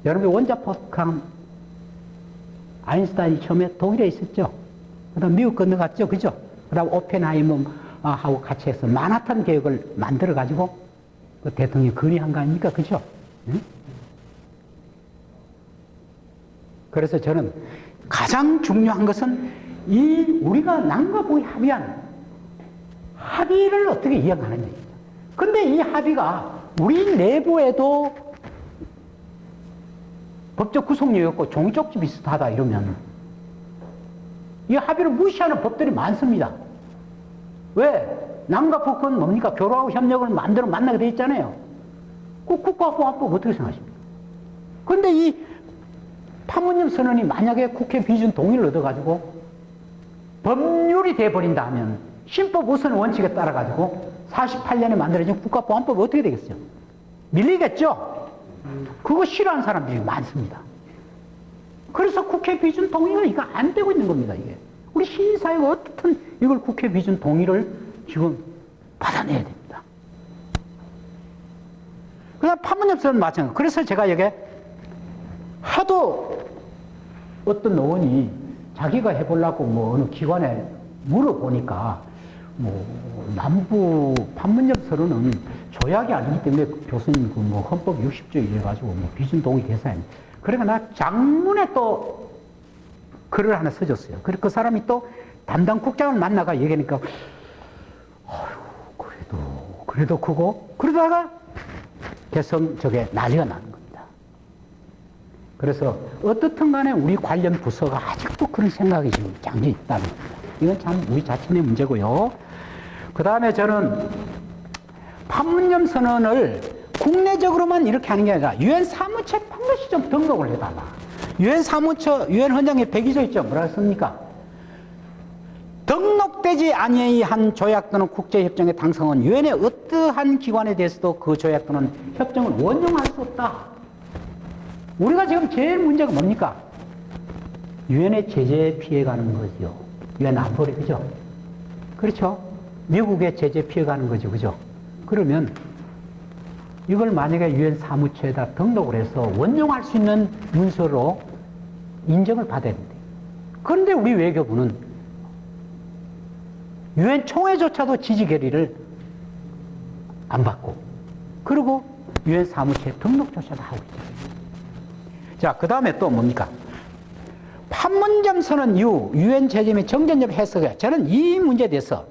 여러분, 원자폭탄 아인슈타인이 처음에 독일에 있었죠. 그 다음 미국 건너갔죠. 그죠? 그 다음 오펜하이머하고 같이 해서 만하탄 계획을 만들어가지고 그 대통령이 건의한 거 아닙니까? 그죠? 응? 그래서 저는 가장 중요한 것은 우리가 남과 북이 합의를 어떻게 이어가느냐. 근데 이 합의가 우리 내부에도 법적 구속력이 없고 종족지 비슷하다 이러면 이 합의를 무시하는 법들이 많습니다. 왜? 남과 북은 뭡니까? 교류하고 협력을 만들어 만나게 돼 있잖아요. 그 국가보안법 어떻게 생각하십니까? 근데 이 판문점 선언이 만약에 국회 비준 동의를 얻어가지고 법률이 돼버린다 하면 신법 우선 원칙에 따라가지고 48년에 만들어진 국가보안법이 어떻게 되겠어요? 밀리겠죠? 그거 싫어하는 사람들이 많습니다. 그래서 국회 비준 동의가 이거 안 되고 있는 겁니다, 이게. 우리 시민사회가 어떻든 이걸 국회 비준 동의를 지금 받아내야 됩니다. 그 다음 판문점 선언은 마찬가지. 그래서 제가 여기 하도 어떤 의원이 자기가 해보려고 뭐 어느 기관에 물어보니까 남부 판문점 선언은 조약이 아니기 때문에 교수님 그 헌법 60조 이래가지고 비준 동의 대상입니다. 그러니까 나 장문에 또 글을 하나 써줬어요. 그 사람이 또 담당 국장을 만나가 얘기하니까 그래도 그거 그러다가 저게 난리가 나는 겁니다. 그래서 어떻든 간에 우리 관련 부서가 아직도 그런 생각이 지금 잠겨 있다는 겁니다. 이건 참 우리 자신의 문제고요. 그 다음에 저는 판문점 선언을 국내적으로만 이렇게 하는 게 아니라 유엔 사무처에 반드시 좀 등록을 해달라. 유엔 헌장에 102조 있죠. 뭐라 했습니까? 등록되지 아니한 조약 또는 국제협정의 당사국은 유엔의 어떠한 기관에 대해서도 그 조약 또는 협정을 원용할 수 없다. 우리가 지금 제일 문제가 뭡니까? 유엔의 제재에 피해가는 거죠. 유엔 안보리, 그죠? 그렇죠? 미국의 제재 피해가는 거죠. 그죠? 그러면 이걸 만약에 유엔 사무처에다 등록을 해서 원용할 수 있는 문서로 인정을 받아야 된대. 그런데 우리 외교부는 유엔 총회조차도 지지 결의를 안 받고, 그리고 유엔 사무처에 등록조차도 하고 있잖아요. 자, 그 다음에 또 뭡니까? 판문점 선언 이후 유엔 제재 및 정전협 해석에, 저는 이 문제에 대해서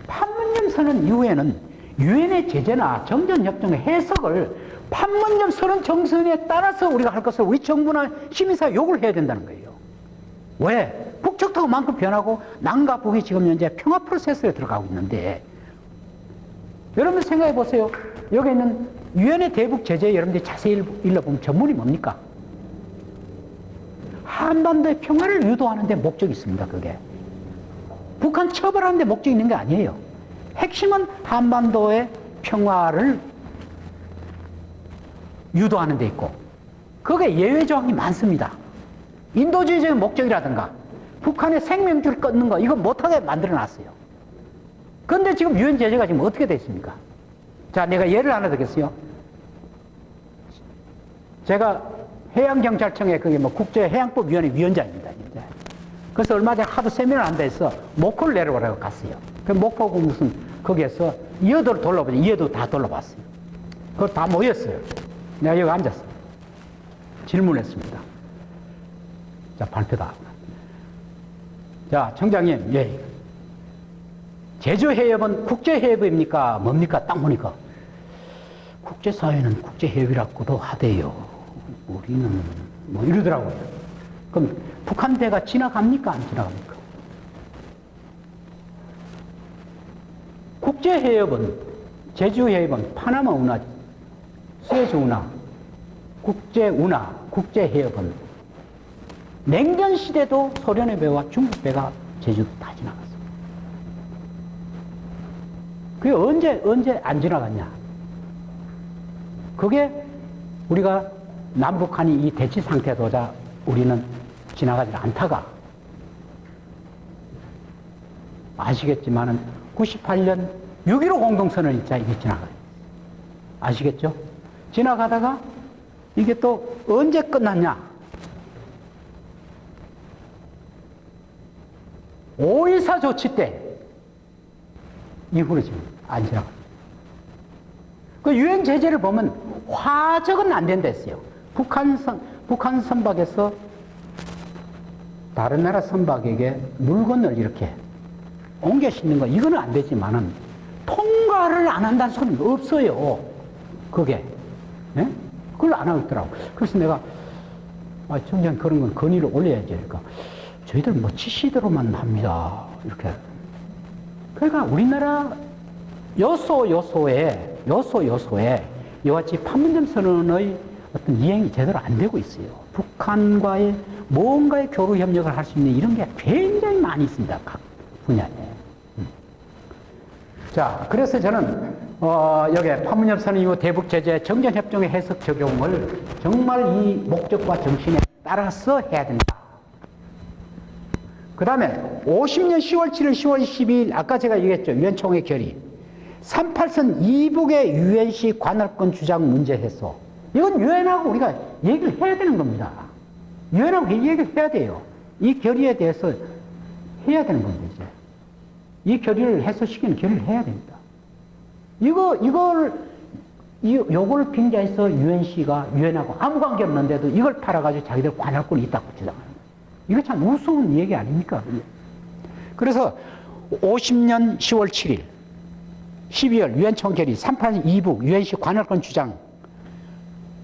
판문점 선언 이후에는 유엔의 제재나 정전협정의 해석을 판문점 선언 정선에 따라서 우리가 할 것을 우리 정부나 시민사회 요구를 해야 된다는 거예요. 왜? 북측도가 만큼 변하고 남과 북이 지금 현재 평화 프로세스에 들어가고 있는데, 여러분 생각해 보세요. 여기 있는 유엔의 대북 제재 여러분들이 자세히 읽어보면 전문이 뭡니까? 한반도의 평화를 유도하는 데 목적이 있습니다. 그게 북한 처벌하는 데 목적이 있는 게 아니에요. 핵심은 한반도의 평화를 유도하는 데 있고, 그게 예외 조항이 많습니다. 인도주의적인 목적이라든가 북한의 생명줄을 끊는 거, 이거 못하게 만들어놨어요. 그런데 지금 유엔 제재가 지금 어떻게 됐습니까? 자, 내가 예를 하나 들겠어요. 제가 해양경찰청에 그게 국제해양법위원회 위원장입니다. 이제. 그래서 얼마 전에 하도 세미나를 한다 해서 목포를 내려오라고 갔어요. 그 목포구 무슨 거기에서 이어도를 돌려보죠. 이어도 다 돌려봤어요. 그걸 다 모였어요. 내가 여기 앉았어. 질문했습니다. 자, 발표다 하고. 자, 청장님, 예. 제주해협은 국제해협입니까? 뭡니까? 딱 보니까 국제사회는 국제해협이라고도 하대요. 우리는 뭐 이러더라고요. 그럼 북한 배가 지나갑니까? 안 지나갑니까? 국제해협은, 제주해협은 파나마 운하, 수에즈 운하, 국제운하, 국제해협은 냉전 시대도 소련의 배와 중국 배가 제주도 다 지나갔어. 그게 언제 안 지나갔냐? 그게 우리가 남북한이 이 대치 상태도자 우리는 지나가지 않다가 아시겠지만은 98년 6.15 공동선언 있자 이게 지나가요. 아시겠죠? 지나가다가 이게 또 언제 끝났냐? 5.14 조치 때 이후로 지금 안 지나가요. 그 유엔 제재를 보면 화적은 안 된다 했어요. 북한 선박에서 다른 나라 선박에게 물건을 이렇게 옮겨 싣는 거 이거는 안 되지만은 통과를 안 한다는 소리는 없어요. 그게. 예? 그걸 안 하고 있더라고. 그래서 내가 정작 그런 건 건의를 올려야지. 그러니까 저희들 뭐 지시대로만 합니다. 이렇게. 그러니까 우리나라 요소에 이와 같이 판문점 선언의 어떤 이행이 제대로 안 되고 있어요. 북한과의 뭔가의 교류 협력을 할 수 있는 이런 게 굉장히 많이 있습니다. 각 분야에. 자, 그래서 저는 여기 판문점 선언 이후 대북 제재 정전협정의 해석 적용을 정말 이 목적과 정신에 따라서 해야 된다. 그 다음에 50년 10월 7일, 10월 12일 아까 제가 얘기했죠. 유엔 총회 결의. 38선 이북의 유엔시 관할권 주장 문제 해소. 이건 유엔하고 우리가 얘기를 해야 되는 겁니다. 유엔하고 얘기를 해야 돼요. 이 결의에 대해서 해야 되는 겁니다, 이제. 이 결의를 해소시키는 결의를 해야 됩니다. 요걸 빙자해서 유엔시가 유엔하고 아무 관계 없는데도 이걸 팔아가지고 자기들 관할권이 있다고 주장하는. 이거 참 우스운 얘기 아닙니까? 그래서 50년 10월 7일, 12월 유엔 총결의 38 이북 유엔시 관할권 주장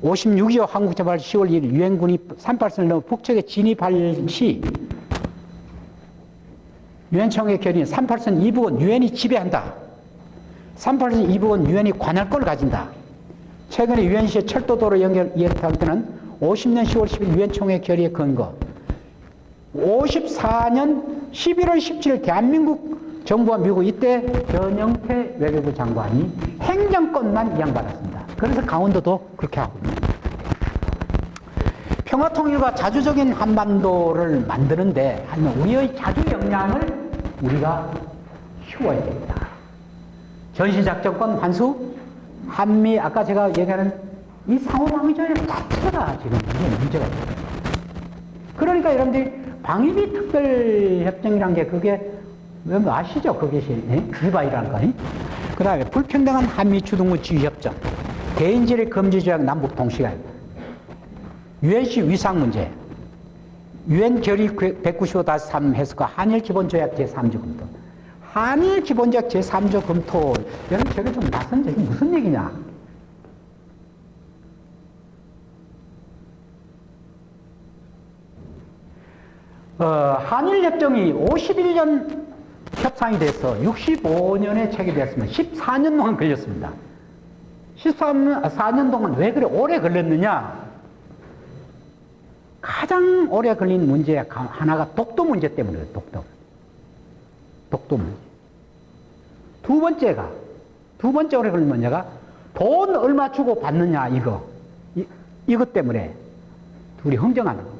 56.25 한국제발 10월 1일 유엔군이 38선을 넘어 북측에 진입할 시 유엔 총회 결의는 38선 이북은 유엔이 지배한다. 38선 이북은 유엔이 관할권을 가진다. 최근에 유엔시의 철도도로 이야기할 때는 50년 10월 10일 유엔 총회 결의의 근거 54년 11월 17일 대한민국 정부와 미국 이때 변영태 외교부 장관이 행정권만 이양받았습니다. 그래서 강원도도 그렇게 하고 있습니다. 평화통일과 자주적인 한반도를 만드는데 하지만 우리의 자주 역량을 우리가 키워야 됩니다. 전시작전권 환수, 한미 아까 제가 얘기하는 이 상호방위조약 자체가 지금 문제가 있습니다. 그러니까 여러분들이 방위비 특별협정이란 게 그게 아시죠? 그것이 위바이라는 거. 그 다음에 불평등한 한미 주둔구 지휘협정, 개인지력 금지조약 남북 동시가입, 유엔시 위상 문제, 유엔 결의 195-3 해석과 한일 기본조약 제3조 검토. 한일 기본조약 제3조 검토. 여러분 저게 좀 낯선데 이게 무슨 얘기냐? 한일 협정이 51년 협상이 돼서 65년에 체결됐으면 14년 동안 걸렸습니다. 14년 동안 왜 그래 오래 걸렸느냐? 가장 오래 걸린 문제 하나가 독도 문제 때문이에요. 독도 문제. 두 번째 오래 걸린 문제가 돈 얼마 주고 받느냐 이것 때문에 둘이 흥정하는 거.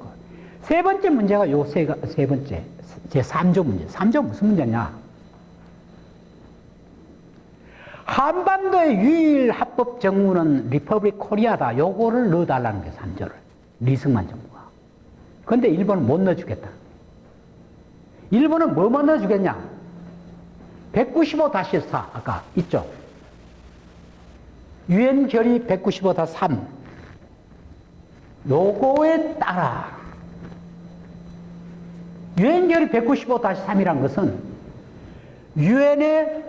세 번째 문제가 세 번째 제3조 문제. 3조 무슨 문제냐? 한반도의 유일 합법 정부는 리퍼블릭 코리아다. 요거를 넣어달라는 게 3조를. 리승만 정부가. 그런데 일본은 못 넣어주겠다. 일본은 뭐만 넣어주겠냐? 195-4 아까 있죠? 유엔 결의 195-3 요거에 따라 유엔 결의 195-3이란 것은 유엔의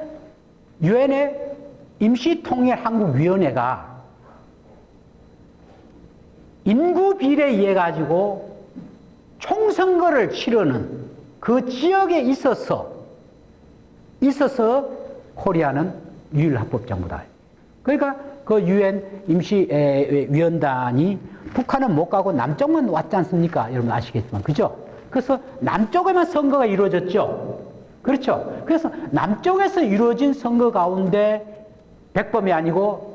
임시통일한국위원회가 인구 비례에 의해 가지고 총선거를 치르는 그 지역에 있어서 코리아는 유일합법정부다. 그러니까 그 유엔 임시위원단이 북한은 못 가고 남쪽만 왔지 않습니까? 여러분 아시겠지만. 그죠? 그래서 남쪽에만 선거가 이루어졌죠. 그렇죠? 그래서 남쪽에서 이루어진 선거 가운데 백범이 아니고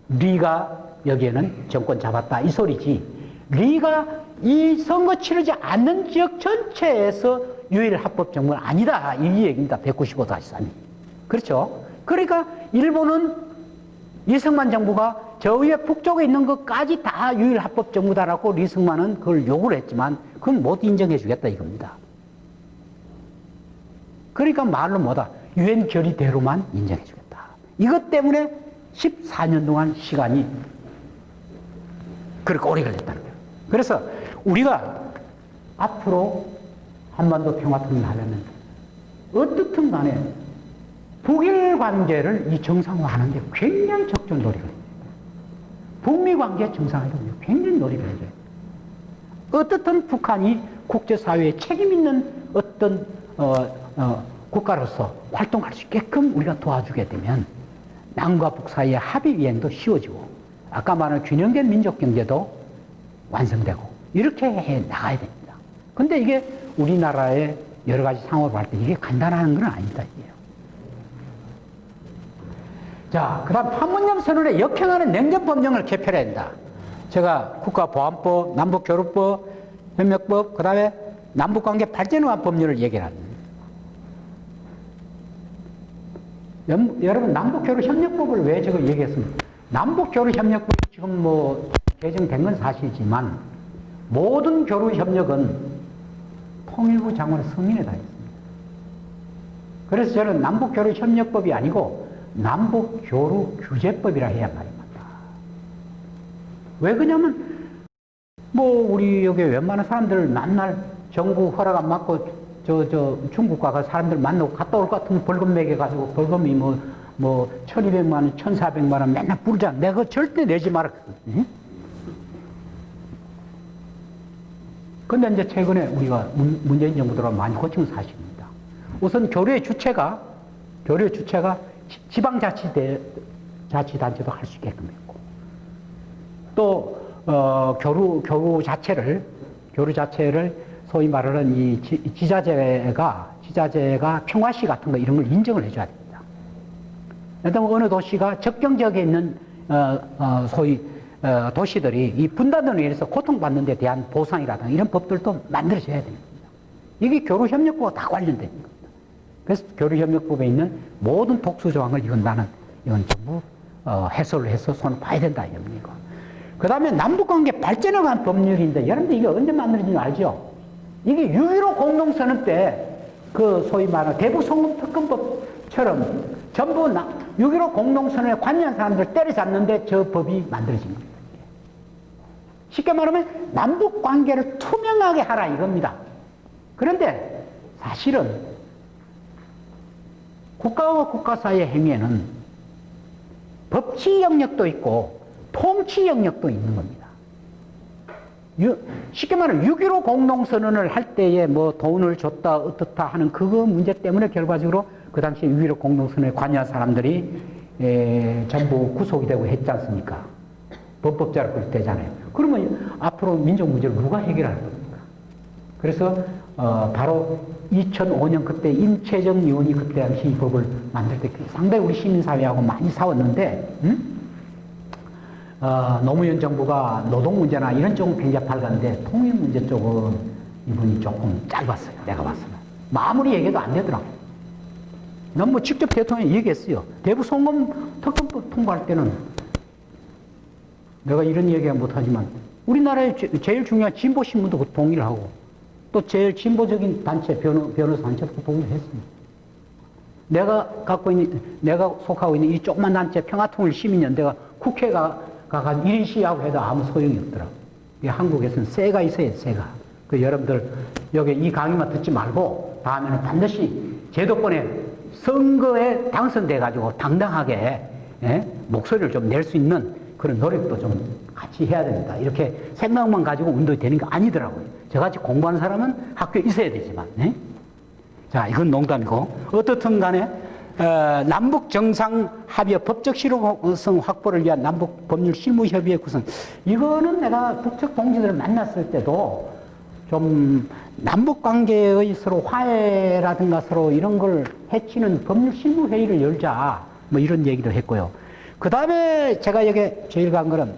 리가 여기에는 정권 잡았다. 이 소리지. 리가 이 선거 치르지 않는 지역 전체에서 유일 합법 정부는 아니다. 이 얘기입니다. 195-3이. 그렇죠? 그러니까 일본은 이승만 정부가 저 위에 북쪽에 있는 것까지 다 유일 합법 정부다라고 리승만은 그걸 요구를 했지만 그건 못 인정해 주겠다 이겁니다. 그러니까 말로 뭐다. 유엔 결의대로만 인정해 주겠다. 이것 때문에 14년 동안 시간이 그렇게 오래 걸렸다는 거예요. 그래서 우리가 앞으로 한반도 평화통일을 하려면 어떻든 간에 북일 관계를 이 정상화하는 게 굉장히 적절 노력을 해요. 북미 관계 정상화도 굉장히 노력을 해줘요. 어떻든 북한이 국제사회에 책임 있는 어떤 국가로서 활동할 수 있게끔 우리가 도와주게 되면 남과 북 사이의 합의 이행도 쉬워지고 아까 말한 균형된 민족 경제도 완성되고 이렇게 해 나가야 됩니다. 근데 이게 우리나라의 여러 가지 상황을 볼 때 이게 간단한 건 아닙니다. 이게요. 자, 그 다음 판문점 선언에 역행하는 냉전법령을 개편해야 된다. 제가 국가보안법, 남북교류법, 협력법, 그 다음에 남북관계 발전을 위한 법률을 얘기를 합니다. 여러분, 남북교류협력법을 왜 제가 얘기했습니까? 남북교류협력법이 지금 뭐 개정된 건 사실이지만 모든 교류협력은 통일부 장관의 승인에 다 있습니다. 그래서 저는 남북교류협력법이 아니고 남북교류규제법이라 해야 말입니다. 왜 그러냐면 뭐 우리 여기 웬만한 사람들 만날 정부 허락 안 받고 중국과 그 사람들 만나고 갔다 올 것 같으면 벌금 매겨가지고 벌금이 뭐 1200만 원, 1400만 원 맨날 부르잖아. 내가 그거 절대 내지 마라. 응? 근데 이제 최근에 우리가 문재인 정부 들어와 많이 고친 건 사실입니다. 우선 교류의 주체가 지방자치단체도 할 수 있게끔 했고, 또, 교류 자체를 소위 말하는 이 지자체가 평화시 같은 거 이런 걸 인정을 해줘야 됩니다. 그다음에 어느 도시가 적경 지역에 있는, 소위, 도시들이 이 분단으로 인해서 고통받는 데 대한 보상이라든가 이런 법들도 만들어져야 됩니다. 이게 교류협력부와 다 관련된 겁니다. 그래서 교류협력법에 있는 모든 독수조항을 이건 전부 해소를 해서 손을 봐야 된다 이겁니다. 그 다음에 남북관계 발전에 관한 법률인데 여러분들 이게 언제 만들어진지 알죠? 이게 6.15 공동선언 때 그 소위 말하는 대북송금특검법처럼 전부 6.15 공동선언에 관여한 사람들 때려잡는데 저 법이 만들어진 겁니다. 쉽게 말하면 남북관계를 투명하게 하라 이겁니다. 그런데 사실은 국가와 국가 사이의 행위에는 법치 영역도 있고 통치 영역도 있는 겁니다. 쉽게 말하면 6.15 공동선언을 할 때에 뭐 돈을 줬다 어떻다 하는 그거 문제 때문에 결과적으로 그 당시에 6.15 공동선언에 관여한 사람들이 전부 구속이 되고 했지 않습니까? 범법자로 그렇게 되잖아요. 그러면 앞으로 민족 문제를 누가 해결할 겁니까? 그래서 바로 2005년 그때 임채정 의원이 그때 당시 이 법을 만들 때 상당히 우리 시민사회하고 많이 싸웠는데 노무현 정부가 노동 문제나 이런 쪽은 굉장히 밝았는데 통일 문제 쪽은 이분이 조금 짧았어요. 내가 봤을 때. 아무리 얘기해도 안 되더라고. 난 뭐 직접 대통령이 얘기했어요. 대북송금 특검법 통과할 때는 내가 이런 얘기 못하지만 우리나라의 제일 중요한 진보신문도 그 동의를 하고 또 제일 진보적인 단체, 변호사 단체도 그 동의를 했습니다. 내가 속하고 있는 이 조그만 단체 평화통일시민연대가 국회에 가서 1인 시위하고 해도 아무 소용이 없더라고. 한국에서는 쇠가 있어요, 쇠가. 그 여러분들 여기 이 강의만 듣지 말고 다음에는 반드시 제도권에 선거에 당선돼가지고 당당하게 목소리를 좀 낼 수 있는 그런 노력도 좀 같이 해야 됩니다. 이렇게 생각만 가지고 운동이 되는 게 아니더라고요. 저같이 공부하는 사람은 학교에 있어야 되지만. 자, 이건 농담이고. 어떻든 간에 남북 정상 합의 법적 실효성 확보를 위한 남북 법률 실무 협의회 구성. 이거는 내가 북측 동지들을 만났을 때도 좀 남북 관계의 서로 화해라든가 서로 이런 걸 해치는 법률 실무 회의를 열자 뭐 이런 얘기를 했고요. 그 다음에 제가 여기 제일 간 거는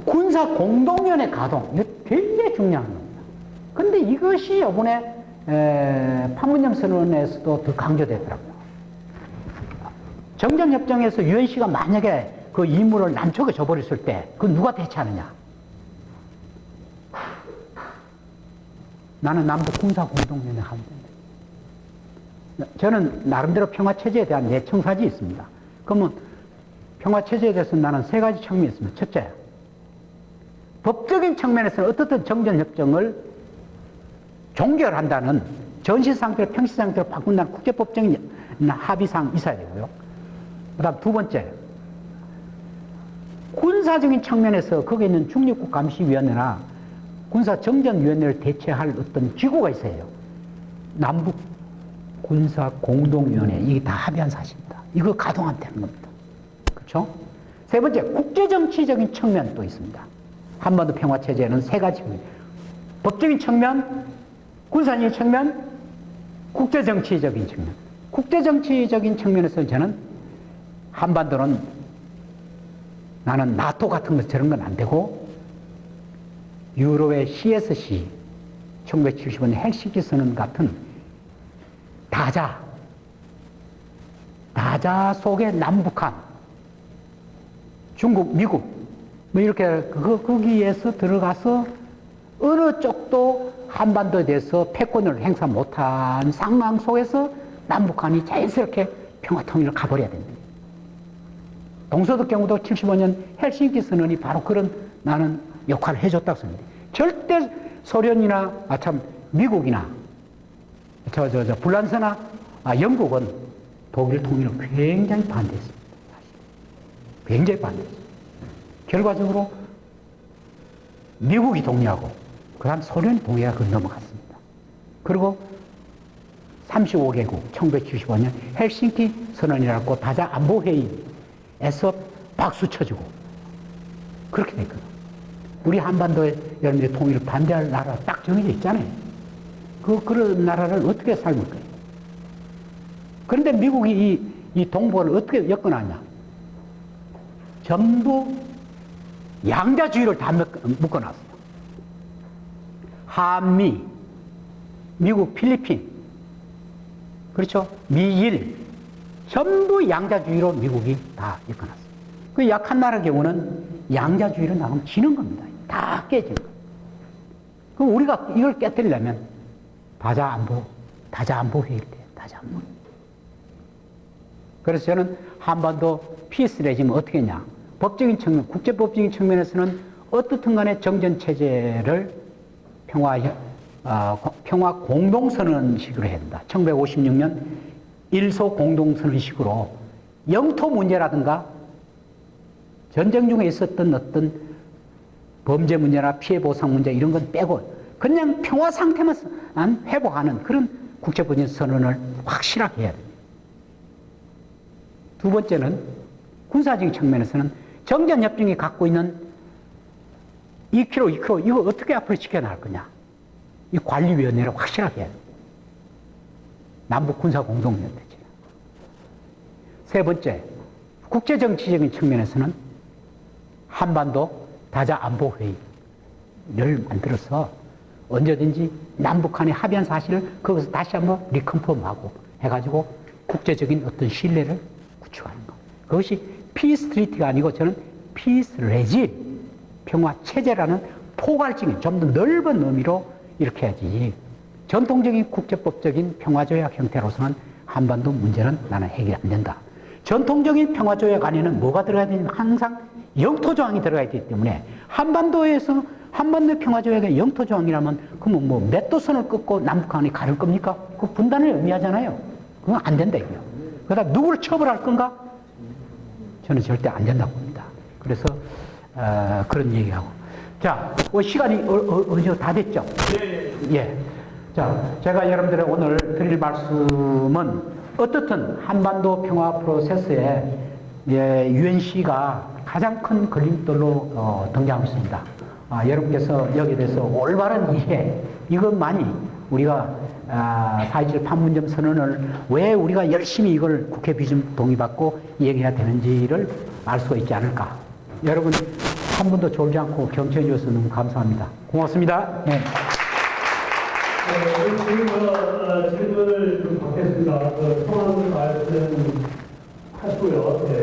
군사 공동위원회 가동. 이거 굉장히 중요한 겁니다. 근데 이것이 이번에 판문점 선언에서도 더 강조되더라고요. 정전협정에서 UNC가 만약에 그 임무를 남쪽에 줘버렸을 때, 그 누가 대체하느냐? 나는 남북 군사 공동위원회 하면 된다. 저는 나름대로 평화체제에 대한 예청사지 있습니다. 그러면 평화체제에 대해서 나는 세 가지 측면이 있습니다. 첫째, 법적인 측면에서는 어떻든 정전협정을 종결한다는 전시상태를 평시상태로 바꾼다는 국제법적인 합의사항 있어야 되고요. 그 다음 두 번째, 군사적인 측면에서 거기에 있는 중립국 감시위원회나 군사정전위원회를 대체할 어떤 기구가 있어야 해요. 남북 군사공동위원회, 이게 다 합의한 사실입니다. 이거 가동하면 되는 겁니다. 그렇죠? 세 번째, 국제정치적인 측면도 있습니다. 한반도 평화체제에는 세 가지 측면. 법적인 측면, 군사적인 측면, 국제정치적인 측면. 국제정치적인 측면에서 저는 한반도는 나는 나토 같은 거 저런 건 안 되고 유럽의 CSC 1975년 헬싱키 선언 같은 다자 속에 남북한 중국, 미국 뭐 이렇게 거기에서 들어가서 어느 쪽도 한반도에 대해서 패권을 행사 못한 상황 속에서 남북한이 자연스럽게 평화통일을 가버려야 됩니다. 동서독 경우도 75년 헬싱키 선언이 바로 그런 나는 역할을 해줬다고 생각합니다. 절대 소련이나 미국이나 불란서나 영국은 독일 통일을 굉장히 반대했습니다. 사실. 굉장히 반대했습니다. 결과적으로 미국이 동의하고 그 다음 소련이 동의하고 넘어갔습니다. 그리고 35개국 1975년 헬싱키 선언이라고 다자 안보회의에서 박수 쳐주고 그렇게 됐거든요. 우리 한반도에 여러분들이 통일을 반대할 나라 딱 정해져 있잖아요. 그런 나라를 어떻게 삶을 거예요? 그런데 미국이 이 동북아를 어떻게 엮어놨냐? 전부 양자주의를 다 묶어놨어요. 한미, 미국, 필리핀, 그렇죠? 미일, 전부 양자주의로 미국이 다 엮어놨어요. 그 약한 나라 경우는 양자주의로 나가면 지는 겁니다. 다 깨지는 거예요. 그럼 우리가 이걸 깨뜨리려면 다자 안보 회의를 해요. 다자 안보. 그래서 저는 한반도 피스 레짐은 어떻게 했냐? 법적인 측면, 국제법적인 측면에서는 어떻든 간에 정전체제를 평화 공동선언식으로 해야 된다. 1956년 일소 공동선언식으로 영토 문제라든가 전쟁 중에 있었던 어떤 범죄 문제나 피해 보상 문제 이런 건 빼고 그냥 평화 상태만 회복하는 그런 국제법적인 선언을 확실하게 해야 됩니다. 두 번째는 군사적인 측면에서는 정전협정이 갖고 있는 2km 이거 어떻게 앞으로 지켜나갈 거냐. 이 관리위원회를 확실하게 해야 됩니다. 남북군사공동위원회. 세 번째, 국제정치적인 측면에서는 한반도 다자안보회의를 만들어서 언제든지 남북한이 합의한 사실을 거기서 다시 한번 리컨펌하고 해가지고 국제적인 어떤 신뢰를 구축하는 것. 그것이 피스 트리티가 아니고 저는 피스 레짐, 평화체제라는 포괄적인 좀 더 넓은 의미로 이렇게 해야지. 전통적인 국제법적인 평화조약 형태로서는 한반도 문제는 나는 해결이 안 된다. 전통적인 평화조약 안에는 뭐가 들어가야 되냐면 항상 영토조항이 들어가야 되기 때문에 한반도에서 한반도 평화조약의 영토조항이라면 그러면 뭐 맷도선을 끊고 남북한이 가를 겁니까? 그 분단을 의미하잖아요. 그건 안 된다 이거요. 그러다 누구를 처벌할 건가? 저는 절대 안 된다고 봅니다. 그래서 그런 얘기하고 자 시간이 어느 정도 다 됐죠? 예. 자 제가 여러분들의 오늘 드릴 말씀은 어떻든 한반도 평화 프로세스에 UNC가 가장 큰 걸림돌로 등장하고 있습니다. 여러분께서 여기에 대해서 올바른 이해, 이것만이 우리가 4.27 판문점 선언을 왜 우리가 열심히 이걸 국회 비준 동의받고 얘기해야 되는지를 알 수가 있지 않을까. 여러분 한 분도 졸지 않고 경청해 주셔서 너무 감사합니다. 고맙습니다. 네. 질문을 좀 받겠습니다. 성함을 말씀하시고요. 네.